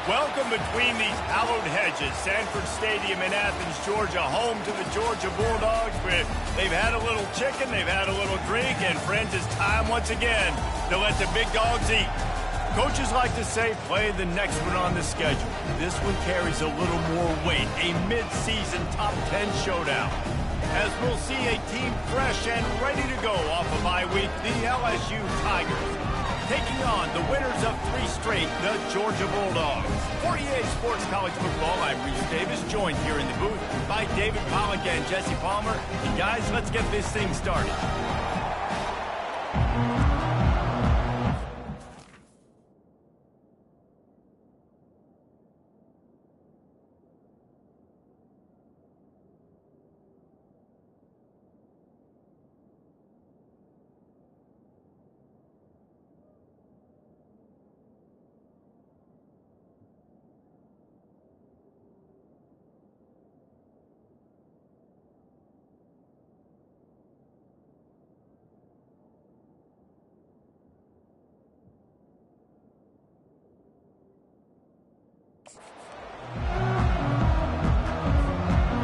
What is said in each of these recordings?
Welcome between these hallowed hedges. Sanford Stadium in Athens, Georgia, home to the Georgia Bulldogs. They've had a little chicken, they've had a little drink, and friends, it's time once again to let the big dogs eat. Coaches like to say, play the next one on the schedule. This one carries a little more weight, a mid-season top 10 showdown. As we'll see a team fresh and ready to go off a bye week, the LSU Tigers. Taking on the winners of 3 straight, the Georgia Bulldogs. For EA Sports College Football, I'm Reese Davis, joined here in the booth by David Pollack and Jesse Palmer. And guys, let's get this thing started.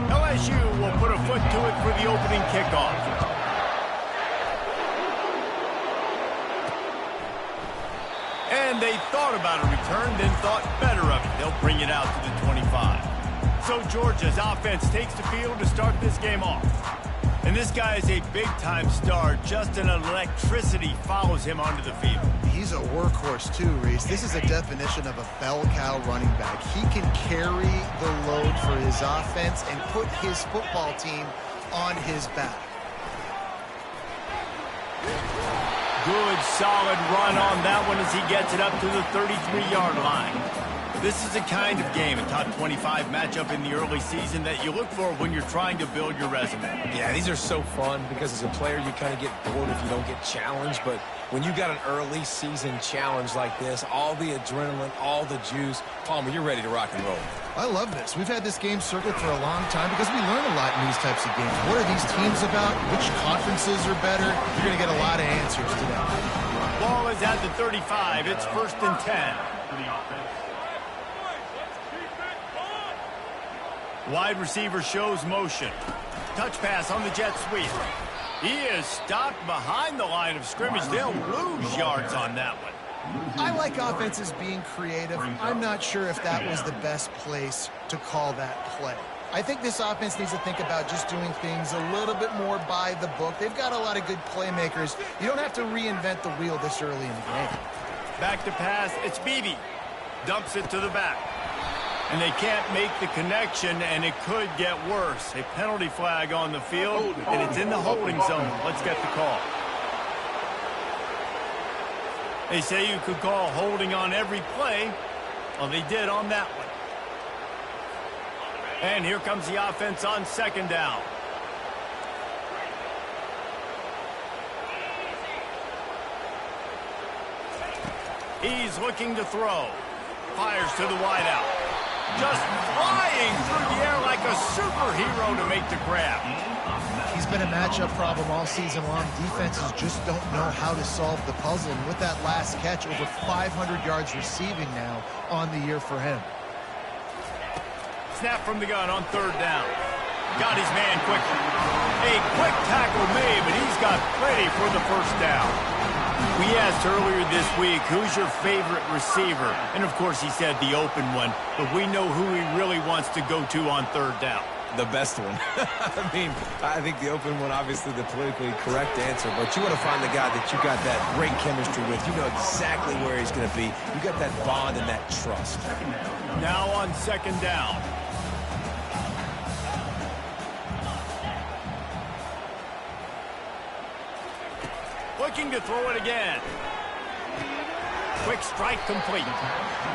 LSU will put a foot to it for the opening kickoff. And they thought about a return, then thought better of it. They'll bring it out to the 25. So Georgia's offense takes the field to start this game off. And this guy is a big-time star. Just an electricity follows him onto the field. He's a workhorse too, Reese. This is a definition of a bell cow running back. He can carry the load for his offense and put his football team on his back. Good, solid run on that one as he gets it up to the 33-yard line. This is the kind of game, a top 25 matchup in the early season that you look for when you're trying to build your resume. Yeah, these are so fun because as a player, you kind of get bored if you don't get challenged. But when you got an early season challenge like this, all the adrenaline, all the juice, Palmer, you're ready to rock and roll. I love this. We've had this game circled for a long time because we learn a lot in these types of games. What are these teams about? Which conferences are better? You're going to get a lot of answers today. Ball is at the 35. It's 1st and 10. Wide receiver shows motion. Touch pass on the jet sweep. He is stopped behind the line of scrimmage. They'll lose yards on that one. I like offenses being creative. I'm not sure if that was the best place to call that play. I think this offense needs to think about just doing things a little bit more by the book. They've got a lot of good playmakers. You don't have to reinvent the wheel this early in the game. Back to pass. It's Beebe. Dumps it to the back. And they can't make the connection, and it could get worse. A penalty flag on the field, and it's in the holding zone. Let's get the call. They say you could call holding on every play. Well, they did on that one. And here comes the offense on 2nd down. He's looking to throw. Fires to the wideout. Just flying through the air like a superhero to make the grab. He's been a matchup problem all season long. Defenses just don't know how to solve the puzzle. And with that last catch, over 500 yards receiving now on the year for him. Snap from the gun on 3rd down. Got his man quickly. A quick tackle made, but he's got plenty for the 1st down. We asked earlier this week, who's your favorite receiver? And, of course, he said the open one. But we know who he really wants to go to on 3rd down. The best one. I think the open one, obviously the politically correct answer. But you want to find the guy that you got that great chemistry with. You know exactly where he's going to be. You got that bond and that trust. Now on 2nd down. Looking to throw it again. Quick strike complete.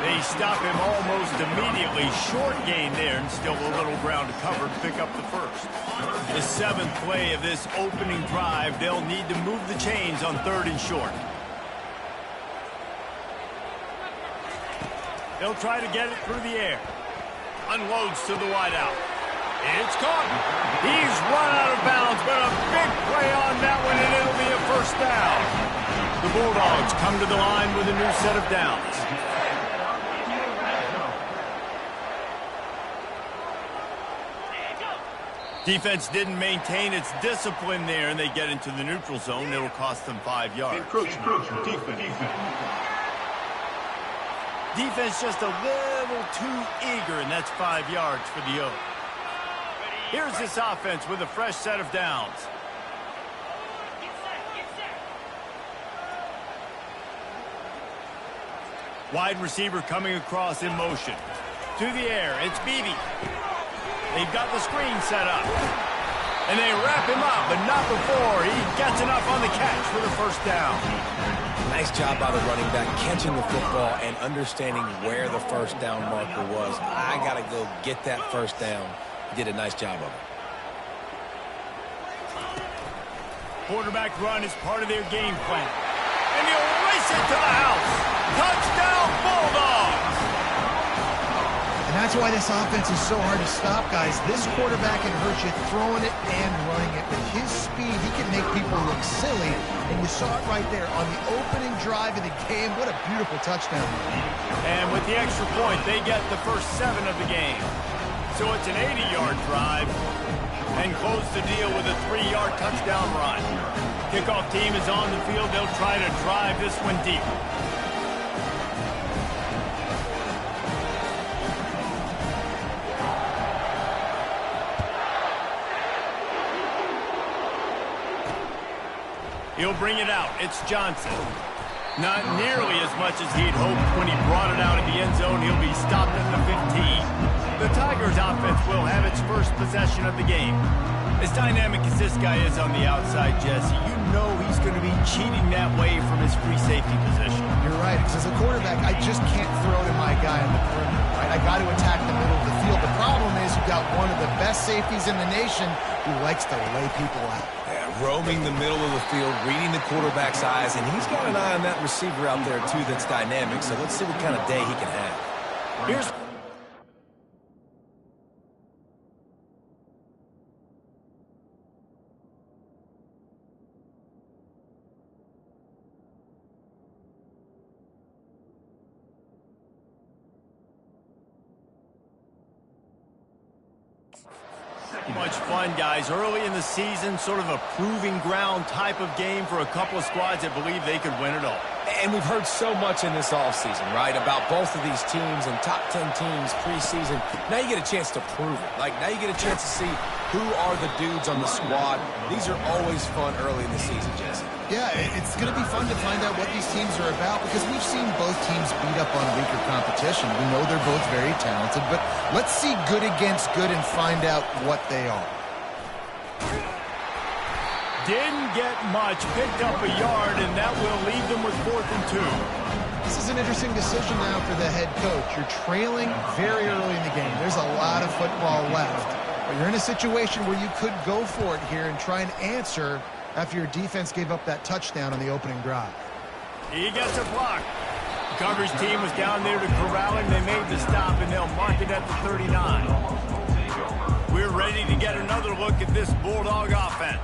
They stop him almost immediately. Short gain there, and still a little ground to cover to pick up the 1st. The 7th play of this opening drive. They'll need to move the chains on 3rd and short. They'll try to get it through the air. Unloads to the wideout. It's caught. He's run out of bounds, but a big play on that one, and it'll be a 1st down. The Bulldogs come to the line with a new set of downs. Defense didn't maintain its discipline there, and they get into the neutral zone. It'll cost them 5 yards. Defense just a little too eager, and that's 5 yards for the Oak. Here's this offense with a fresh set of downs. Wide receiver coming across in motion. To the air, it's Beebe. They've got the screen set up. And they wrap him up, but not before he gets enough on the catch for the first down. Nice job by the running back catching the football and understanding where the first down marker was. I got to go get that first down. He did a nice job of it. Quarterback run is part of their game plan. And he'll race it to the house. Touchdown, Bulldogs! And that's why this offense is so hard to stop, guys. This quarterback can hurt you throwing it and running it. With his speed, he can make people look silly. And you saw it right there on the opening drive of the game. What a beautiful touchdown. And with the extra point, they get the first 7 of the game. So it's an 80-yard drive. And close the deal with a 3-yard touchdown run. Kickoff team is on the field. They'll try to drive this one deep. He'll bring it out. It's Johnson. Not nearly as much as he'd hoped when he brought it out of the end zone. He'll be stopped at the 15. The Tigers offense will have its first possession of the game. As dynamic as this guy is on the outside, Jesse, you know he's going to be cheating that way from his free safety position. You're right, because as a quarterback, I just can't throw to my guy on the perimeter, right? I got to attack the middle of the field. The problem is you've got one of the best safeties in the nation who likes to lay people out. Yeah, roaming the middle of the field, reading the quarterback's eyes, and he's got an eye on that receiver out there, too, that's dynamic. So let's see what kind of day he can have. Here's... much fun, guys. Early in the season, sort of a proving ground type of game for a couple of squads that believe they could win it all. And we've heard so much in this offseason, right, about both of these teams and top 10 teams preseason. Now you get a chance to prove it. Like, now you get a chance to see who are the dudes on the squad. These are always fun early in the season, Jesse. Yeah, it's going to be fun to find out what these teams are about because we've seen both teams beat up on weaker competition. We know they're both very talented, but let's see good against good and find out what they are. Didn't get much, picked up a yard, and that will leave them with 4th and 2. This is an interesting decision now for the head coach. You're trailing very early in the game. There's a lot of football left. But you're in a situation where you could go for it here and try and answer after your defense gave up that touchdown on the opening drive. He gets a block. The coverage team was down there to corral him. They made the stop, and they'll mark it at the 39. We're ready to get another look at this Bulldog offense.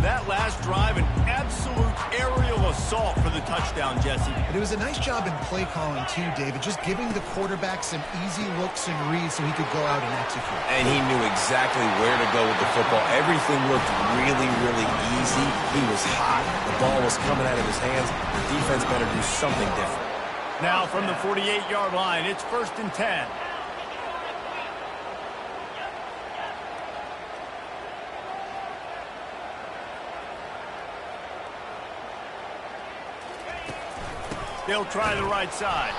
That last drive, an absolute aerial assault for the touchdown, Jesse. But it was a nice job in play calling, too, David, just giving the quarterback some easy looks and reads so he could go out and execute. And he knew exactly where to go with the football. Everything looked really, really easy. He was hot. The ball was coming out of his hands. The defense better do something different. Now from the 48-yard line, it's 1st and 10. They'll try the right side.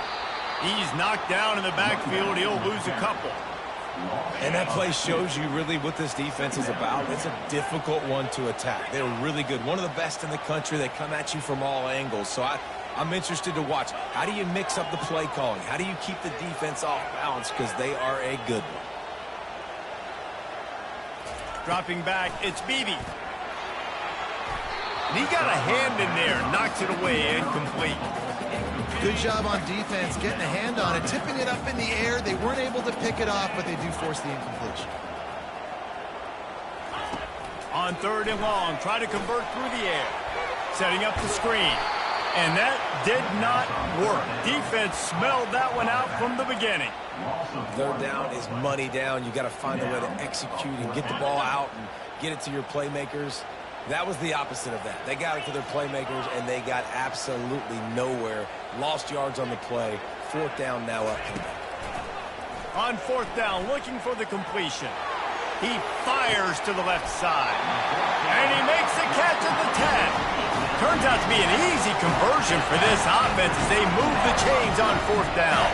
He's knocked down in the backfield. He'll lose a couple. And that play shows you really what this defense is about. It's a difficult one to attack. They're really good. One of the best in the country. They come at you from all angles. So I'm interested to watch. How do you mix up the play calling? How do you keep the defense off balance? Because they are a good one. Dropping back, it's Beebe. And he got a hand in there, knocks it away, incomplete. Good job on defense, getting a hand on it, tipping it up in the air. They weren't able to pick it off, but they do force the incompletion. On 3rd and long, try to convert through the air. Setting up the screen. And that did not work. Defense smelled that one out from the beginning. Third down is money down. You got to find a way to execute and get the ball out and get it to your playmakers. That was the opposite of that. They got it to their playmakers, and they got absolutely nowhere. Lost yards on the play. Fourth down now up. On fourth down, looking for the completion. He fires to the left side. And he makes the catch at the 10. Turns out to be an easy conversion for this offense as they move the chains on fourth down.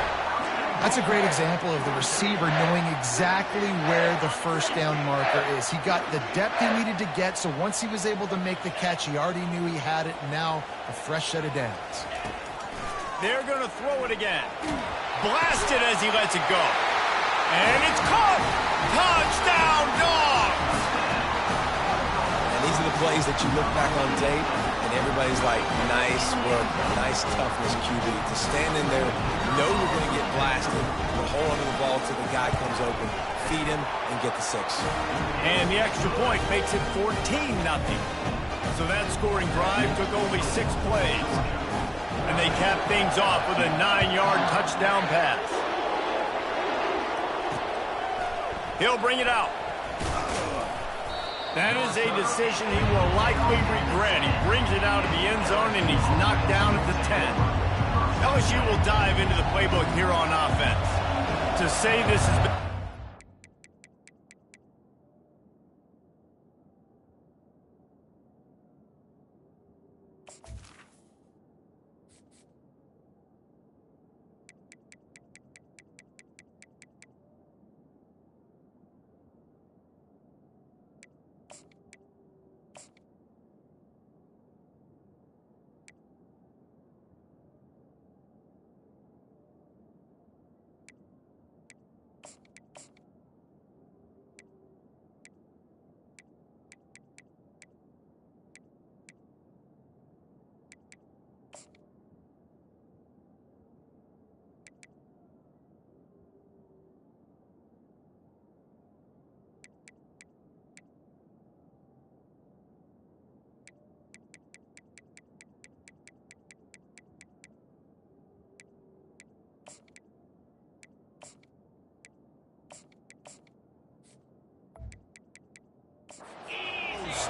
That's a great example of the receiver knowing exactly where the first down marker is. He got the depth he needed to get, so once he was able to make the catch, he already knew he had it. Now, a fresh set of downs. They're going to throw it again. Blasted as he lets it go. And it's caught! Touchdown, Dogs! And these are the plays that you look back on tape, and everybody's like, nice work, nice toughness, QB. To stand in there, know you're going to get blasted, but hold onto the ball till the guy comes open, feed him, and get the 6. And the extra point makes it 14-0. So that scoring drive took only 6 plays. And they cap things off with a 9-yard touchdown pass. He'll bring it out. That is a decision he will likely regret. He brings it out of the end zone, and he's knocked down at the 10. LSU will dive into the playbook here on offense. To say this has been...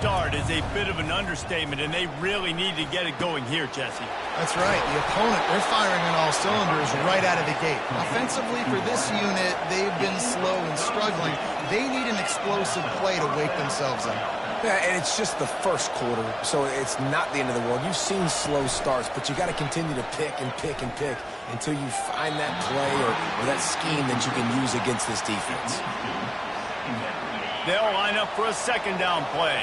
Start is a bit of an understatement, and they really need to get it going here, Jesse. That's right. The opponent, they're firing on all cylinders right out of the gate. Offensively, for this unit, they've been slow and struggling. They need an explosive play to wake themselves up. Yeah, and it's just the first quarter, so it's not the end of the world. You've seen slow starts, but you got to continue to pick and pick and pick until you find that play or that scheme that you can use against this defense. They'll line up for a second down play.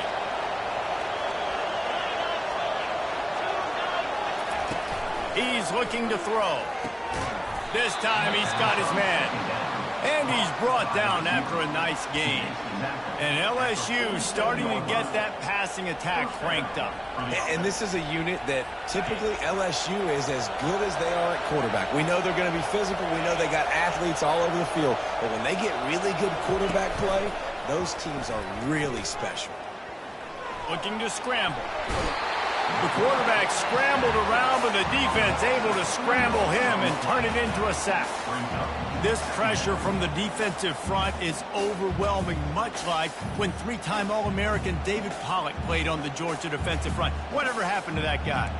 He's looking to throw. This time he's got his man. And he's brought down after a nice gain. And LSU starting to get that passing attack cranked up. And this is a unit that typically LSU is as good as they are at quarterback. We know they're going to be physical. We know they got athletes all over the field. But when they get really good quarterback play, those teams are really special. Looking to scramble. The quarterback scrambled around, but the defense able to scramble him and turn it into a sack. This pressure from the defensive front is overwhelming, much like when three-time All-American David Pollock played on the Georgia defensive front. Whatever happened to that guy?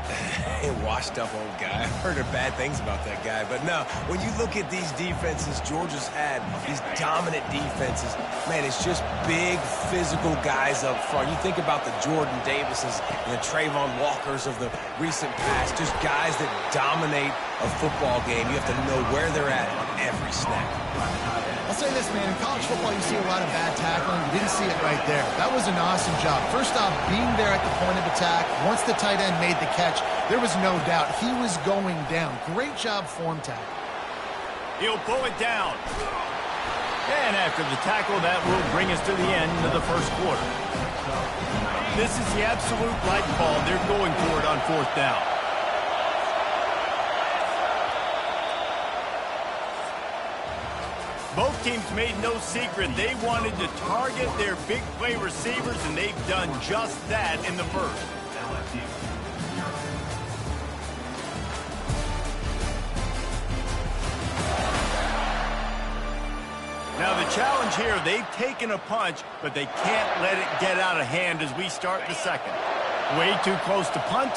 A washed-up old guy. I've heard bad things about that guy. But no, when you look at these defenses Georgia's had, these dominant defenses, man, it's just big, physical guys up front. You think about the Jordan Davises and the Trayvon Walkers of the recent past, just guys that dominate a football game. You have to know where they're at on every snap. I'll say this, man. In college football, you see a lot of bad tackling. You didn't see it right there. That was an awesome job. First off, being there at the point of attack. Once the tight end made the catch, there was no doubt he was going down. Great job form tackle. He'll pull it down. And after the tackle, that will bring us to the end of the first quarter. This is the absolute right call. They're going for it on fourth down. Both teams made no secret they wanted to target their big play receivers, and they've done just that in the first. Now the challenge here, they've taken a punch, but they can't let it get out of hand as we start the second. Way too close to punt,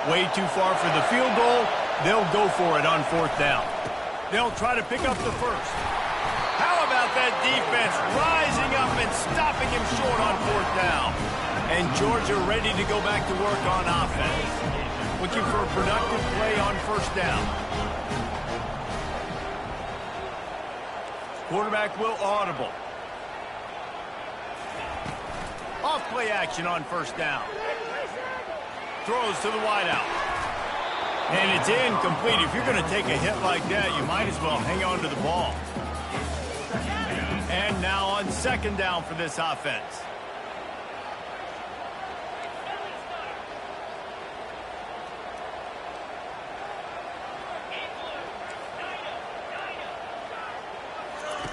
way too far for the field goal. They'll go for it on 4th down. They'll try to pick up the first. How about that defense rising up and stopping him short on 4th down? And Georgia ready to go back to work on offense. Looking for a productive play on 1st down. Quarterback will audible. Off play action on 1st down. Throws to the wideout. And it's incomplete. If you're going to take a hit like that, you might as well hang on to the ball. And now on 2nd down for this offense.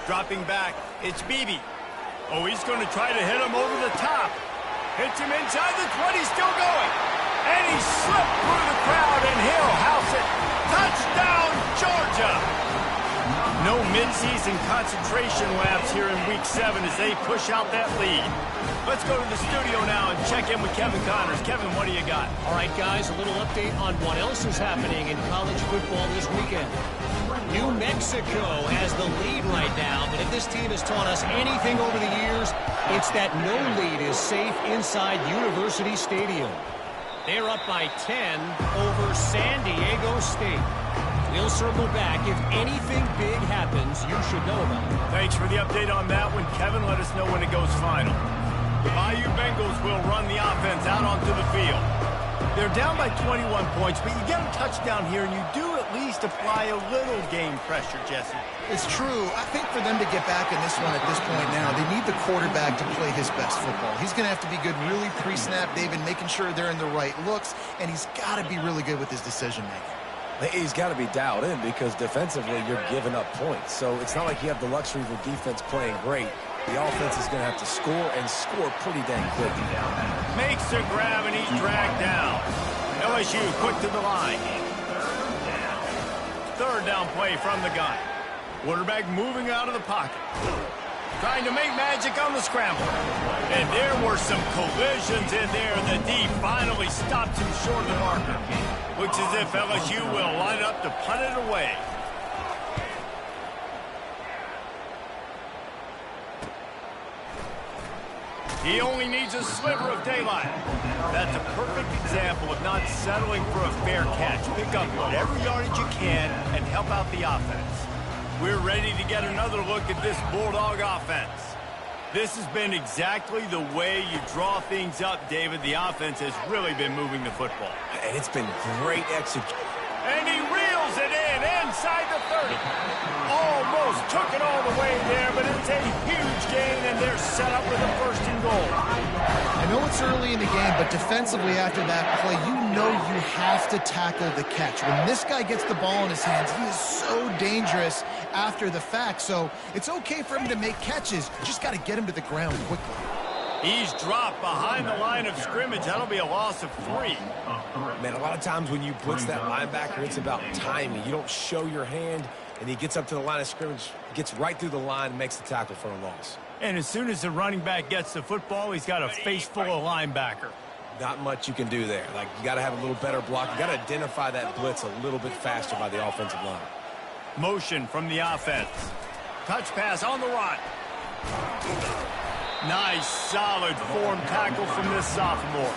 Dropping back, it's Beebe. Oh, he's going to try to hit him over the top. Hits him inside the 20, still going. And he slipped through the crowd, and he'll house it. Touchdown, Georgia! No midseason concentration laps here in Week 7 as they push out that lead. Let's go to the studio now and check in with Kevin Connors. Kevin, what do you got? All right, guys, a little update on what else is happening in college football this weekend. New Mexico has the lead right now, but if this team has taught us anything over the years, it's that no lead is safe inside University Stadium. They're up by 10 over San Diego State. We'll circle back. If anything big happens, you should know about it. Thanks for the update on that one, Kevin. Let us know when it goes final. The Bayou Bengals will run the offense out onto the field. They're down by 21 points, but you get a touchdown here, and you do at least apply a little game pressure, Jesse. It's true. I think for them to get back in this one at this point now, they need the quarterback to play his best football. He's going to have to be good really pre-snap, David, making sure they're in the right looks, and he's got to be really good with his decision-making. He's got to be dialed in because defensively you're giving up points. So it's not like you have the luxury of the defense playing great. The offense is going to have to score and score pretty dang quick. Makes the grab and he's dragged down. LSU quick to the line. 3rd down play from the gun. Quarterback moving out of the pocket. Trying to make magic on the scramble. And there were some collisions in there. The D finally stopped him short of the marker. Looks as if LSU will line up to punt it away. He only needs a sliver of daylight. That's a perfect example of not settling for a fair catch. Pick up whatever yardage you can and help out the offense. We're ready to get another look at this Bulldog offense. This has been exactly the way you draw things up, David. The offense has really been moving the football. And it's been great execution. And he reels it in inside the 30. Almost took it all the way there, but it's a huge gain, and they're set up with a 1st and goal. I know it's early in the game, but defensively after that play, you know you have to tackle the catch. When this guy gets the ball in his hands, he is so dangerous after the fact. So it's okay for him to make catches. You just got to get him to the ground quickly. He's dropped behind the line of scrimmage. That'll be a loss of 3. Man, a lot of times when you blitz that linebacker, it's about timing. You don't show your hand, and he gets up to the line of scrimmage, gets right through the line, and makes the tackle for a loss. And as soon as the running back gets the football, he's got a face full of linebacker. Not much you can do there. Like, you got to have a little better block. You got to identify that blitz a little bit faster by the offensive line. Motion from the offense. Touch pass on the run. Nice, solid form tackle from this sophomore.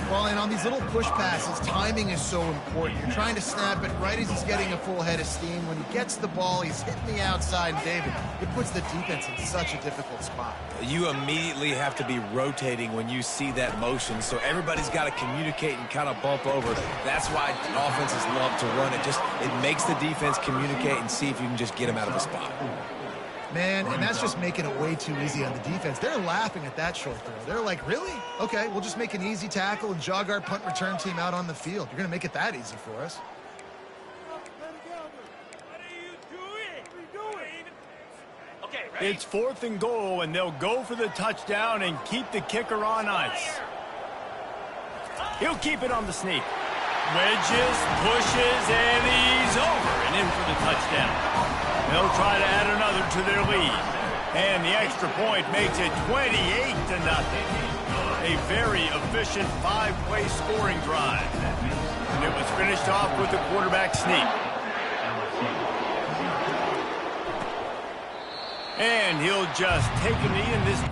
Well, and on these little push passes, timing is so important. You're trying to snap it right as he's getting a full head of steam. When he gets the ball, he's hitting the outside, and David, it puts the defense in such a difficult spot. You immediately have to be rotating when you see that motion, so everybody's got to communicate and kind of bump over. That's why offenses love to run it. It makes the defense communicate and see if you can just get them out of the spot. Man, and that's just making it way too easy on the defense. They're laughing at that short throw. They're like, really? Okay, we'll just make an easy tackle and jog our punt return team out on the field. You're going to make it that easy for us. It's 4th and goal, and they'll go for the touchdown and keep the kicker on ice. He'll keep it on the sneak. Wedges, pushes, and he's over and in for the touchdown. They'll try to add another to their lead. And the extra point makes it 28-0. A very efficient 5-play scoring drive. And it was finished off with a quarterback sneak. And he'll just take a knee in this.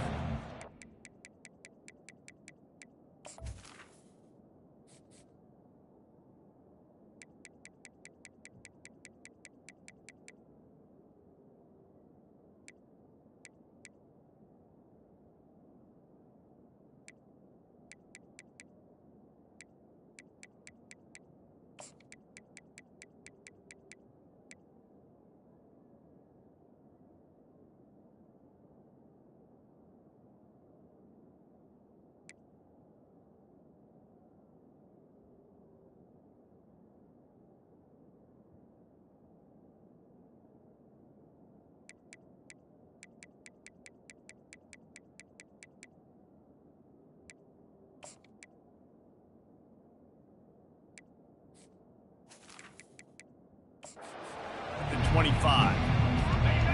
And 25.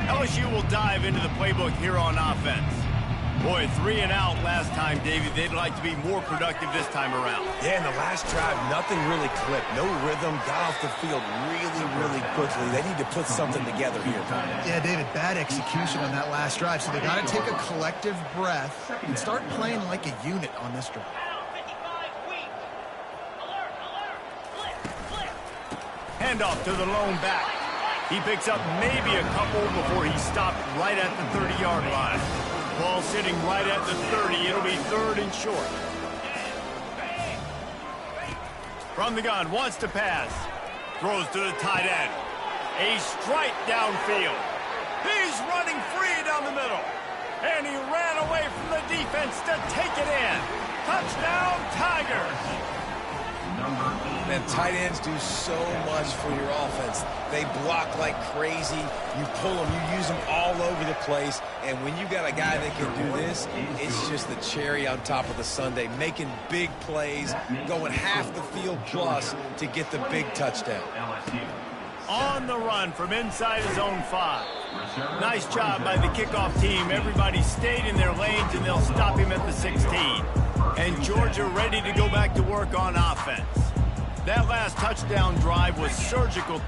LSU will dive into the playbook here on offense. Boy, 3 and out last time, Davey. They'd like to be more productive this time around. Yeah, in the last drive, nothing really clicked. No rhythm, got off the field really quickly. They need to put something together here. Yeah, David, bad execution on that last drive. So they got to take a collective breath and start playing like a unit on this drive. Handoff to the lone back. He picks up maybe a couple before he stopped right at the 30-yard line. Ball sitting right at the 30. It'll be 3rd and short. From the gun, wants to pass. Throws to the tight end. A strike downfield. He's running free down the middle. And he ran away from the defense to take it in. Touchdown, Tigers. Man, tight ends do so much for your offense. They block like crazy. You pull them, you use them all over the place. And when you got a guy that can do this, it's just the cherry on top of the sundae, making big plays, going half the field plus to get the big touchdown. On the run from inside his own 5. Nice job by the kickoff team. Everybody stayed in their lanes, and they'll stop him at the 16. And Georgia ready to go back to work on offense. That last touchdown drive was surgical.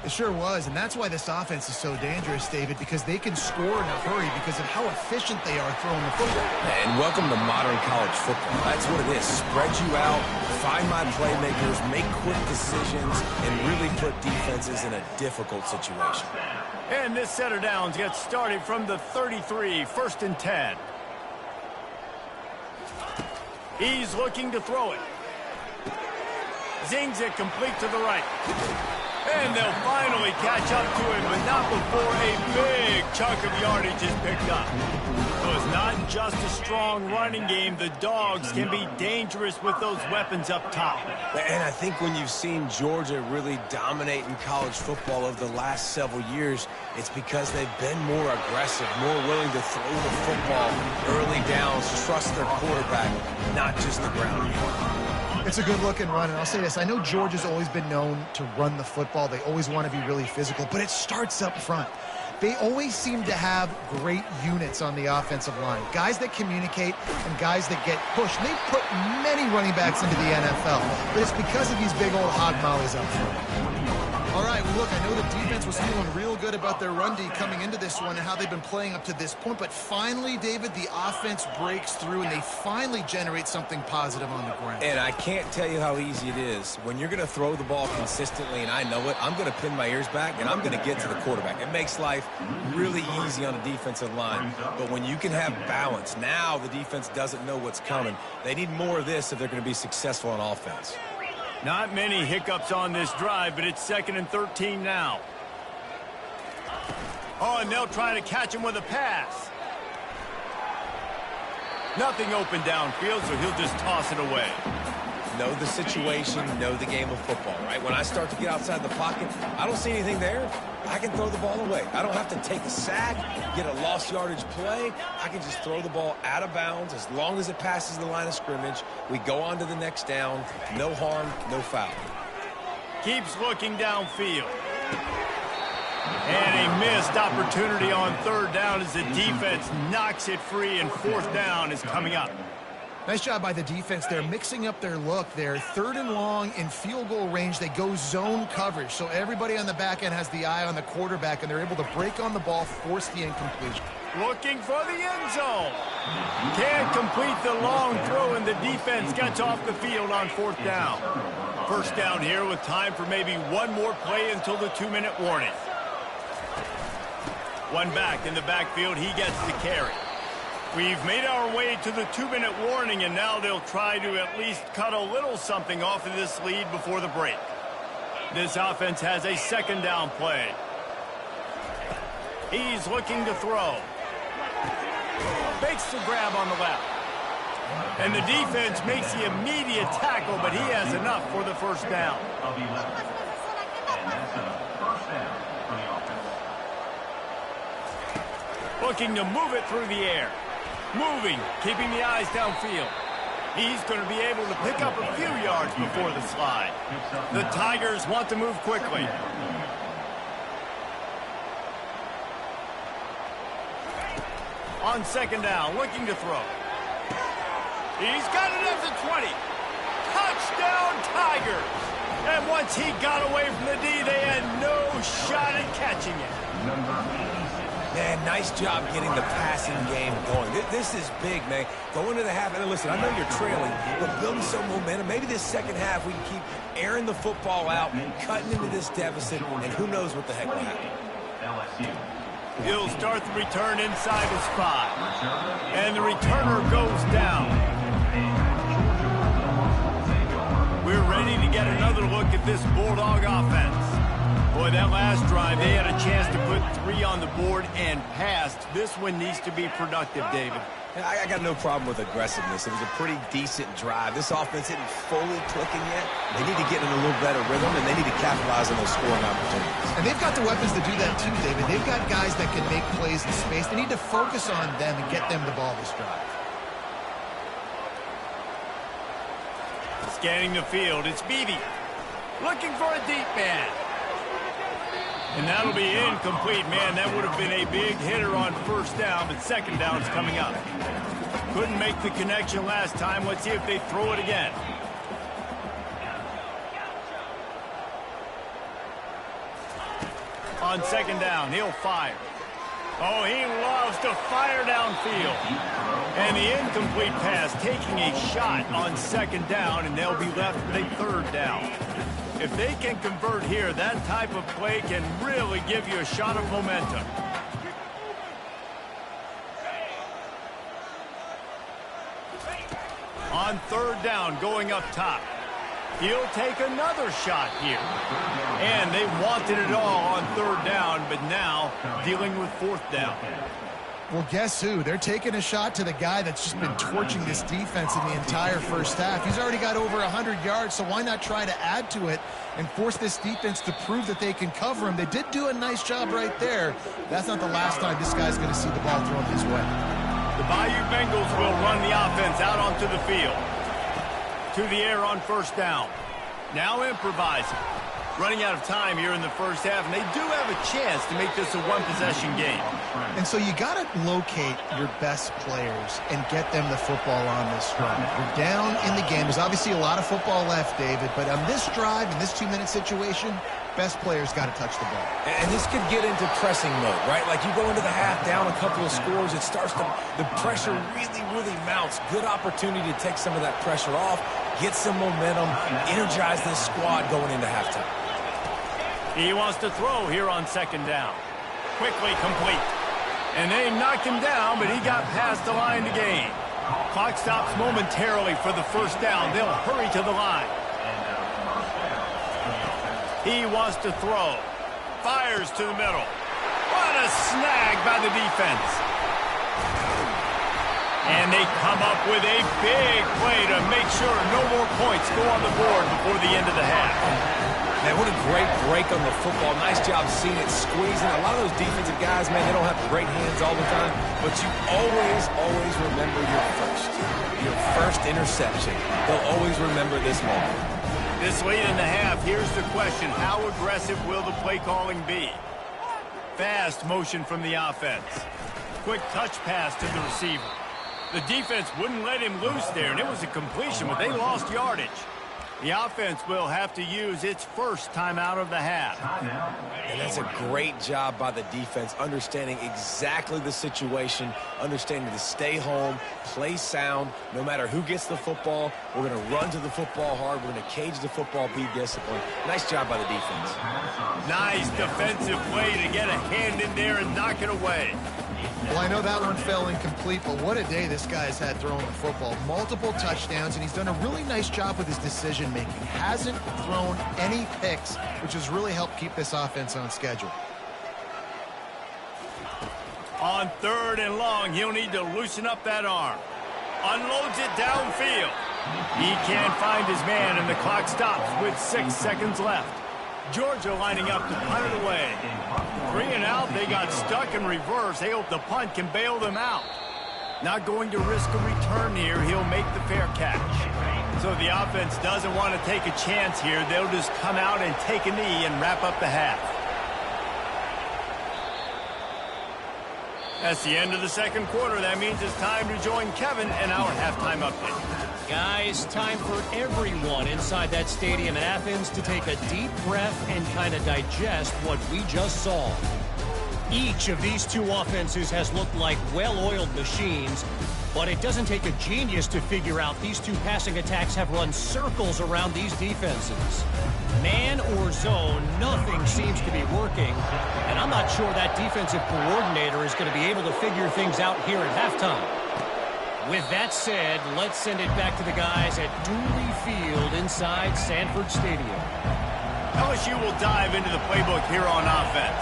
It sure was, and that's why this offense is so dangerous, David, because they can score in a hurry because of how efficient they are throwing the football. And welcome to modern college football. That's what it is. Spread you out, find my playmakers, make quick decisions, and really put defenses in a difficult situation. And this set of downs gets started from the 33, 1st and 10. He's looking to throw it. Zings it complete to the right. And they'll finally catch up to him, but not before a big chunk of yardage is picked up. So it's not just a strong running game. The Dogs can be dangerous with those weapons up top. And I think when you've seen Georgia really dominate in college football over the last several years, it's because they've been more aggressive, more willing to throw the football early downs, trust their quarterback, not just the ground game. It's a good-looking run, and I'll say this. I know Georgia's always been known to run the football. They always want to be really physical, but it starts up front. They always seem to have great units on the offensive line, guys that communicate and guys that get pushed. And they've put many running backs into the NFL, but it's because of these big old hog mollies up front. All right, well, look, I know the defense was feeling real good about their run D coming into this one and how they've been playing up to this point, but finally, David, the offense breaks through and they finally generate something positive on the ground. And I can't tell you how easy it is. When you're going to throw the ball consistently, and I know it, I'm going to pin my ears back and I'm going to get to the quarterback. It makes life really easy on the defensive line, but when you can have balance, now the defense doesn't know what's coming. They need more of this if they're going to be successful on offense. Not many hiccups on this drive, but it's 2nd and 13 now. Oh, and they'll try to catch him with a pass. Nothing open downfield, so he'll just toss it away. know the situation, know the game of football, right? When I start to get outside the pocket, I don't see anything there. I can throw the ball away. I don't have to take a sack, get a lost yardage play. I can just throw the ball out of bounds as long as it passes the line of scrimmage. We go on to the next down. No harm, no foul. Keeps looking downfield. And a missed opportunity on third down as the defense knocks it free, and fourth down is coming up. Nice job by the defense there, mixing up their look there. Third and long in field goal range. They go zone coverage, so everybody on the back end has the eye on the quarterback, and they're able to break on the ball, force the incompletion. Looking for the end zone. Can't complete the long throw, and the defense gets off the field on fourth down. First down here with time for maybe one more play until the 2-minute warning. One back in the backfield. He gets the carry. We've made our way to the 2-minute warning, and now they'll try to at least cut a little something off of this lead before the break. This offense has a second down play. He's looking to throw. Makes the grab on the left. And the defense makes the immediate tackle, but he has enough for the first down. Looking to move it through the air. Moving, keeping the eyes downfield. He's going to be able to pick up a few yards before the slide. The Tigers want to move quickly. On second down, looking to throw. He's got it at the 20. Touchdown, Tigers! And once he got away from the D, they had no shot at catching it. Man, nice job getting the passing game going. This is big, man. Go into the half, and listen, I know you're trailing, but building some momentum. Maybe this second half we can keep airing the football out, cutting into this deficit, and who knows what the heck will happen. He'll start the return inside his 5. And the returner goes down. We're ready to get another look at this Bulldog offense. Boy, that last drive, they had a chance to put 3 on the board and passed. This one needs to be productive, David. I got no problem with aggressiveness. It was a pretty decent drive. This offense isn't fully clicking yet. They need to get in a little better rhythm, and they need to capitalize on those scoring opportunities. And they've got the weapons to do that too, David. They've got guys that can make plays in space. They need to focus on them and get them the ball this drive. Scanning the field, it's Beebe. Looking for a deep man. And that'll be incomplete, man. That would have been a big hitter on first down, but second down's coming up. Couldn't make the connection last time. Let's see if they throw it again. On second down, he'll fire. Oh, he loves to fire downfield. And the incomplete pass taking a shot on second down, and they'll be left with a third down. If they can convert here, that type of play can really give you a shot of momentum. On third down, going up top. He'll take another shot here. And they wanted it all on third down, but now dealing with fourth down. Well, guess who? They're taking a shot to the guy that's just been torching this defense in the entire first half. He's already got over 100 yards, so why not try to add to it and force this defense to prove that they can cover him? They did do a nice job right there. That's not the last time this guy's going to see the ball thrown his way. The Bayou Bengals will run the offense out onto the field. To the air on first down. Now improvising. Running out of time here in the first half, and they do have a chance to make this a one-possession game. And so you got to locate your best players and get them the football on this drive. You're down in the game. There's obviously a lot of football left, David, but on this drive, in this 2-minute situation, best players got to touch the ball. And this could get into pressing mode, right? Like you go into the half down a couple of scores, it starts to, the pressure really mounts. Good opportunity to take some of that pressure off, get some momentum, energize this squad going into halftime. He wants to throw here on second down. Quickly complete. And they knocked him down, but he got past the line to gain. Clock stops momentarily for the first down. They'll hurry to the line. He wants to throw. Fires to the middle. What a snag by the defense. And they come up with a big play to make sure no more points go on the board before the end of the half. Man, what a great break on the football. Nice job seeing it squeezing. A lot of those defensive guys, man, they don't have great hands all the time, but you always remember your first interception. They'll always remember this moment. This late in the half, here's the question. How aggressive will the play calling be? Fast motion from the offense. Quick touch pass to the receiver. The defense wouldn't let him loose there, and it was a completion, but they lost yardage. The offense will have to use its first timeout of the half. And that's a great job by the defense, understanding exactly the situation, understanding to stay home, play sound. No matter who gets the football, we're going to run to the football hard. We're going to cage the football, be disciplined. Nice job by the defense. Nice defensive play to get a hand in there and knock it away. Well, I know that one fell incomplete, but what a day this guy's had throwing the football. Multiple touchdowns, and he's done a really nice job with his decision-making. Hasn't thrown any picks, which has really helped keep this offense on schedule. On 3rd and long, he'll need to loosen up that arm. Unloads it downfield. He can't find his man, and the clock stops with 6 seconds left. Georgia lining up to punt it away. 3 and out, they got stuck in reverse. They hope the punt can bail them out. Not going to risk a return here. He'll make the fair catch. So the offense doesn't want to take a chance here. They'll just come out and take a knee and wrap up the half. That's the end of the second quarter. That means it's time to join Kevin in our halftime update. Guys, time for everyone inside that stadium in Athens to take a deep breath and kind of digest what we just saw. Each of these two offenses has looked like well-oiled machines, but it doesn't take a genius to figure out these two passing attacks have run circles around these defenses. Man or zone, nothing seems to be working, and I'm not sure that defensive coordinator is going to be able to figure things out here at halftime. With that said, let's send it back to the guys at Dooley Field inside Sanford Stadium. LSU will dive into the playbook here on offense.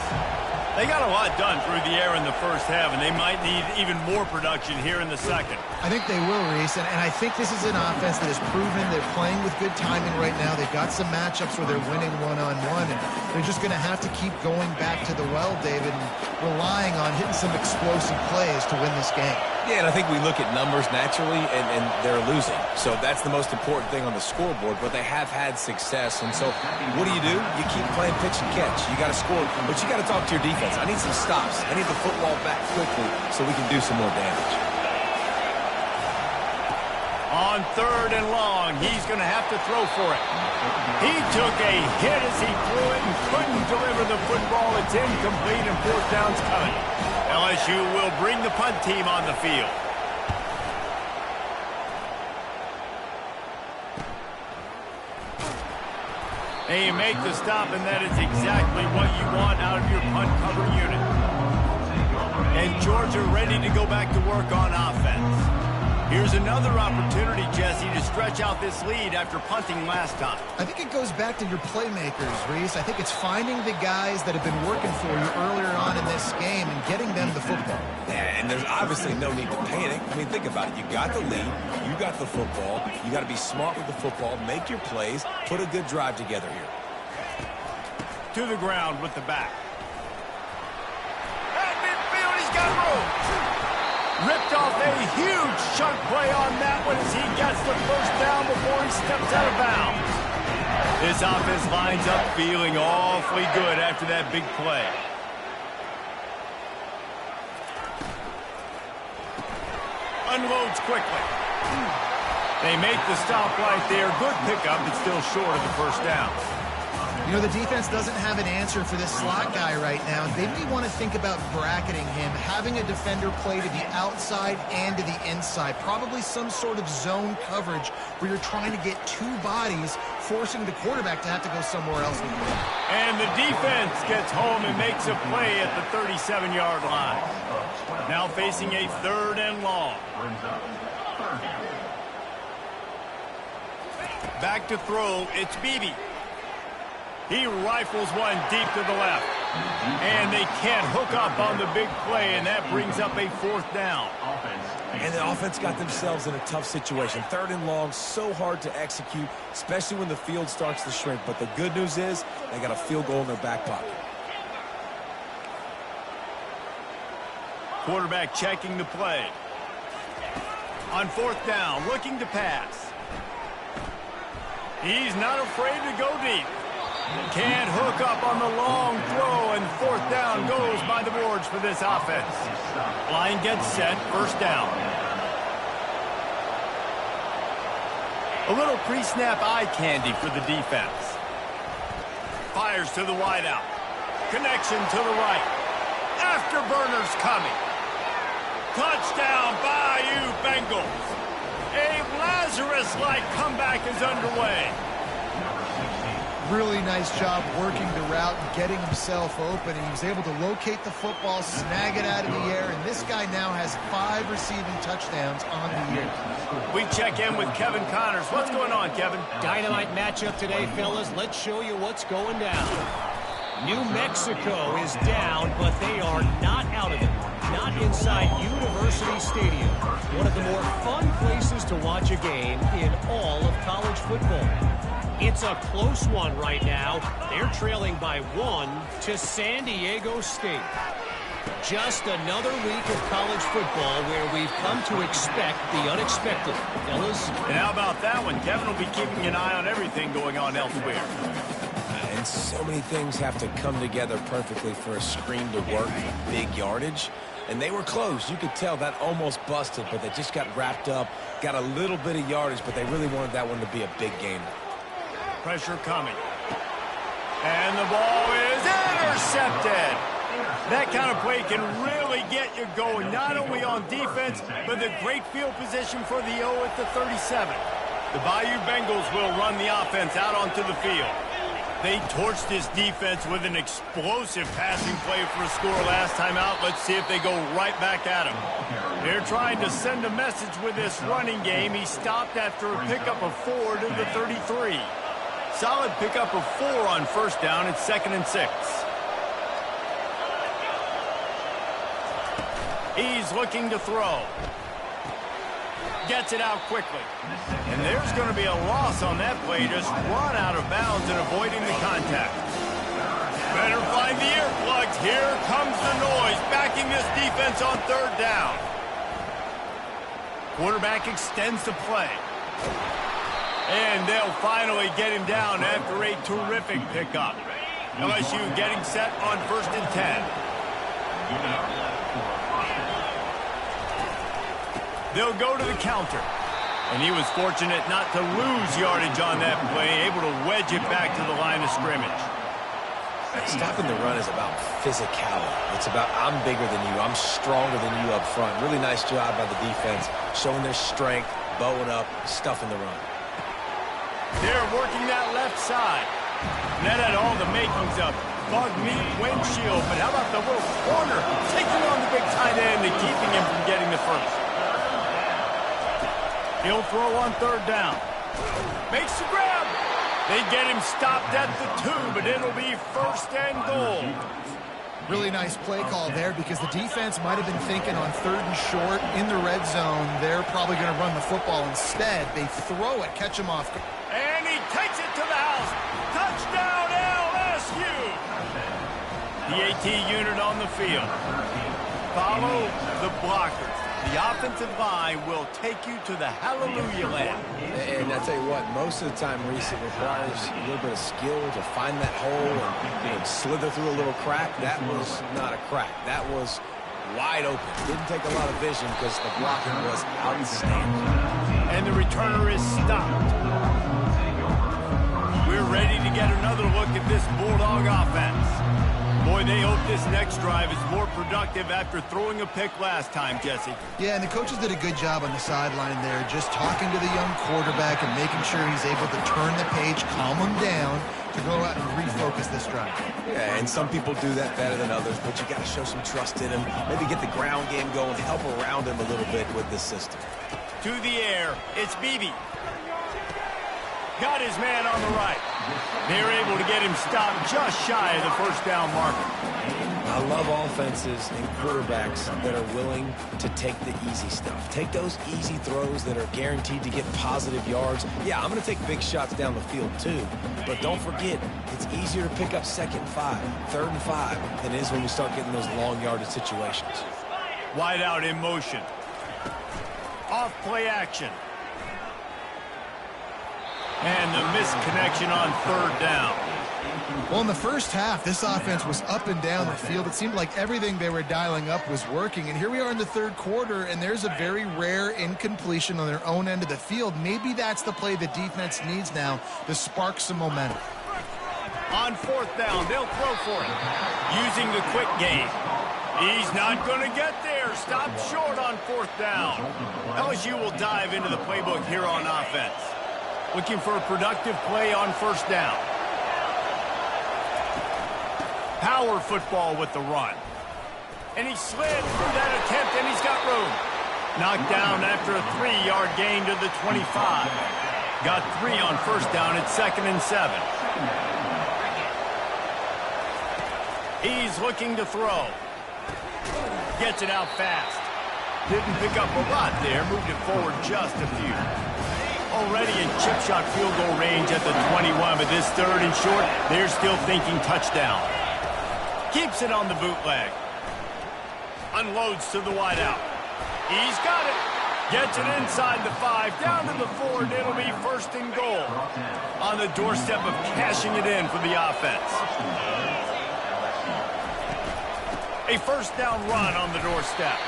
They got a lot done through the air in the first half, and they might need even more production here in the second. I think they will, Reese, and I think this is an offense that has proven they're playing with good timing right now. They've got some matchups where they're winning one-on-one, and they're just going to have to keep going back to the well, David, and relying on hitting some explosive plays to win this game. Yeah, and I think we look at numbers naturally, and they're losing. So that's the most important thing on the scoreboard, but they have had success. And so what do? You keep playing pitch and catch. You got to score, but you got to talk to your defense. I need some stops. I need the football back quickly so we can do some more damage. On 3rd and long, he's going to have to throw for it. He took a hit as he threw it and couldn't deliver the football. It's incomplete and 4th down's coming. LSU will bring the punt team on the field. They make the stop, and that is exactly what you want out of your punt cover unit. And Georgia ready to go back to work on offense. Here's another opportunity, Jesse, to stretch out this lead after punting last time. I think it goes back to your playmakers, Reese. I think it's finding the guys that have been working for you earlier on in this game and getting them the football. Yeah, and there's obviously no need to panic. I mean, think about it. You got the lead. You got the football. You got to be smart with the football. Make your plays. Put a good drive together here. To the ground with the back. At midfield, he's got room. Ripped off a huge chunk play on that one as he gets the first down before he steps out of bounds. This offense lines up feeling awfully good after that big play. Unloads quickly. They make the stop right there. Good pickup, but still short of the first down. You know, the defense doesn't have an answer for this slot guy right now. They may want to think about bracketing him, having a defender play to the outside and to the inside. Probably some sort of zone coverage where you're trying to get two bodies, forcing the quarterback to have to go somewhere else with the ball. And the defense gets home and makes a play at the 37-yard line. Now facing a 3rd and long. Back to throw, it's Beebe. He rifles one deep to the left. And they can't hook up on the big play, and that brings up a 4th down. And the offense got themselves in a tough situation. 3rd and long, so hard to execute, especially when the field starts to shrink. But the good news is they got a field goal in their back pocket. Quarterback checking the play. On 4th down, looking to pass. He's not afraid to go deep. Can't hook up on the long throw, and 4th down goes by the boards for this offense. Line gets set, 1st down. A little pre-snap eye candy for the defense. Fires to the wideout. Connection to the right. Afterburners coming. Touchdown, Bayou Bengals. A Lazarus-like comeback is underway. Really nice job working the route and getting himself open. He was able to locate the football, snag it out of the air, and this guy now has 5 receiving touchdowns on the year. We check in with Kevin Connors. What's going on, Kevin? Dynamite matchup today, fellas. Let's show you what's going down. New Mexico is down, but they are not out of it. Not inside University Stadium. One of the more fun places to watch a game in all of college football. It's a close one right now. They're trailing by 1 to San Diego State. Just another week of college football where we've come to expect the unexpected. Fellas? And how about that one? Kevin will be keeping an eye on everything going on elsewhere. And so many things have to come together perfectly for a screen to work. Big yardage. And they were close. You could tell that almost busted, but they just got wrapped up, got a little bit of yardage, but they really wanted that one to be a big game. Pressure coming. And the ball is intercepted. That kind of play can really get you going, not only on defense, but the great field position for the O at the 37. The Bayou Bengals will run the offense out onto the field. They torched this defense with an explosive passing play for a score last time out. Let's see if they go right back at him. They're trying to send a message with this running game. He stopped after a pickup of 4 to the 33. Solid pickup of 4 on 1st down. It's 2nd and 6. He's looking to throw. Gets it out quickly. And there's going to be a loss on that play. Just run out of bounds and avoiding the contact. Better find the earplugs. Here comes the noise, backing this defense on 3rd down. Quarterback extends the play. And they'll finally get him down after a terrific pickup. LSU getting set on 1st and 10. They'll go to the counter. And he was fortunate not to lose yardage on that play, able to wedge it back to the line of scrimmage. Stopping the run is about physicality. It's about I'm bigger than you, I'm stronger than you up front. Really nice job by the defense, showing their strength, bowing up, stuffing the run. They're working that left side. And that had all the makings of bug meat windshield. But how about the little corner taking on the big tight end and keeping him from getting the first? He'll throw on 3rd down. Makes the grab. They get him stopped at the 2, but it'll be 1st and goal. Really nice play call there because the defense might have been thinking on 3rd and short in the red zone. They're probably going to run the football instead. They throw it, catch him off. And he takes it to the house. Touchdown, LSU. The AT unit on the field. Follow the blockers. The offensive line will take you to the hallelujah land. And I tell you what, most of the time, Reese, it requires a little bit of skill to find that hole and slither through a little crack. That was not a crack. That was wide open. Didn't take a lot of vision because the blocking was outstanding. And the returner is stopped. We're ready to get another look at this Bulldog offense. Boy, they hope this next drive is more productive after throwing a pick last time, Jesse. Yeah, and the coaches did a good job on the sideline there, just talking to the young quarterback and making sure he's able to turn the page, calm him down, to go out and refocus this drive. Yeah, and some people do that better than others, but you got to show some trust in him. Maybe get the ground game going, help around him a little bit with this system. To the air, it's Beebe. Got his man on the right. They're able to get him stopped just shy of the first down marker. I love offenses and quarterbacks that are willing to take the easy stuff. Take those easy throws that are guaranteed to get positive yards. Yeah, I'm going to take big shots down the field too. But don't forget, it's easier to pick up 2nd and 5, 3rd and 5 than it is when we start getting those long yardage situations. Wide out in motion. Off play action. And the misconnection on 3rd down. Well, in the first half, this offense was up and down the field. It seemed like everything they were dialing up was working. And here we are in the 3rd quarter, and there's a very rare incompletion on their own end of the field. Maybe that's the play the defense needs now to spark some momentum. On 4th down, they'll throw for it. Using the quick game. He's not going to get there. Stop short on 4th down. LSU will dive into the playbook here on offense. Looking for a productive play on 1st down. Power football with the run. And he slid through that attempt, and he's got room. Knocked down after a 3-yard gain to the 25. Got 3 on 1st down at 2nd and 7. He's looking to throw. Gets it out fast. Didn't pick up a lot there. Moved it forward just a few. Already in chip shot field goal range at the 21, but this 3rd and short, they're still thinking touchdown. Keeps it on the bootleg. Unloads to the wideout. He's got it. Gets it inside the 5, down to the 4, and it'll be 1st and goal. On the doorstep of cashing it in for the offense. A 1st down run on the doorstep.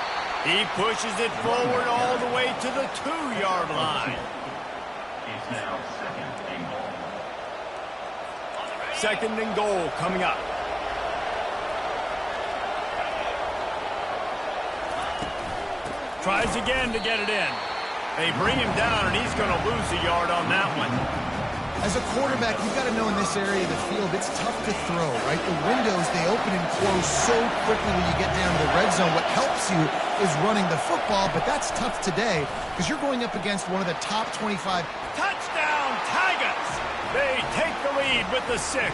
He pushes it forward all the way to the 2-yard line. 2nd and goal coming up. Tries again to get it in. They bring him down, and he's going to lose a yard on that one. As a quarterback, you've got to know in this area of the field, it's tough to throw, right? The windows, they open and close so quickly when you get down to the red zone. What helps you is running the football, but that's tough today because you're going up against one of the top 25. Touchdown, Tigers! They take the lead with the 6.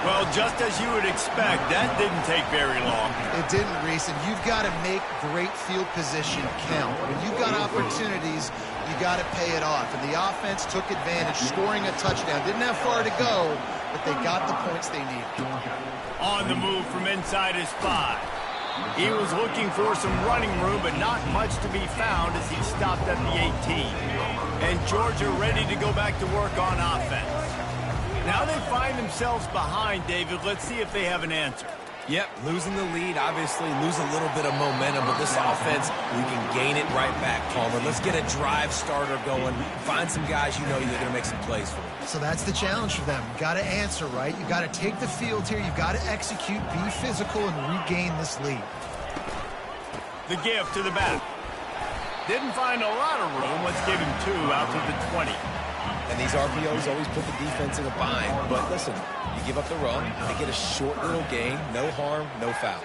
Well, just as you would expect, that didn't take very long. It didn't, Reese, and you've got to make great field position count. When you've got opportunities, you got to pay it off. And the offense took advantage, scoring a touchdown. Didn't have far to go, but they got the points they needed. On the move from inside his 5. He was looking for some running room, but not much to be found as he stopped at the 18. And Georgia ready to go back to work on offense. Now they find themselves behind, David. Let's see if they have an answer. Yep, losing the lead, obviously lose a little bit of momentum, but this offense, we can gain it right back, Palmer. Let's get a drive starter going. Find some guys you know you're going to make some plays for. So that's the challenge for them. You got to answer, right? You got to take the field here. You've got to execute, be physical, and regain this lead. The give to the back. Didn't find a lot of room. Let's give him 2 out to the 20. And these RPOs always put the defense in a bind. But listen, you give up the run, they get a short little gain, no harm, no foul.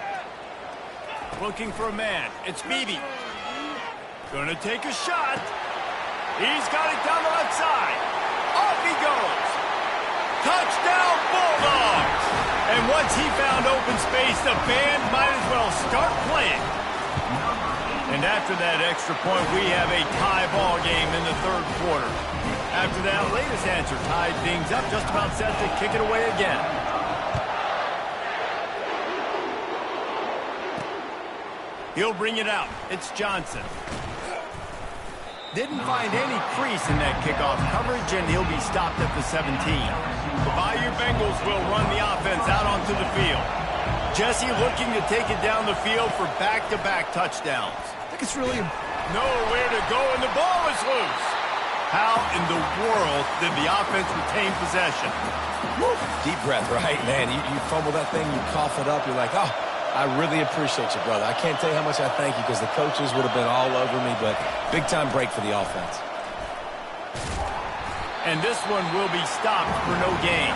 Looking for a man. It's Beebe. Gonna take a shot. He's got it down the left side. Off he goes. Touchdown, Bulldogs! And once he found open space, the band might as well start playing. And after that extra point, we have a tie ball game in the 3rd quarter. After that latest answer tied things up, just about set to kick it away again. He'll bring it out. It's Johnson. Didn't find any crease in that kickoff coverage, and he'll be stopped at the 17. The Bayou Bengals will run the offense out onto the field. Jesse looking to take it down the field for back-to-back touchdowns. I think it's really nowhere to go, and the ball is loose. How in the world did the offense retain possession? Woo. Deep breath, right? Man, you fumble that thing, you cough it up, you're like, oh, I really appreciate you, brother. I can't tell you how much I thank you because the coaches would have been all over me, but big-time break for the offense. And this one will be stopped for no gain.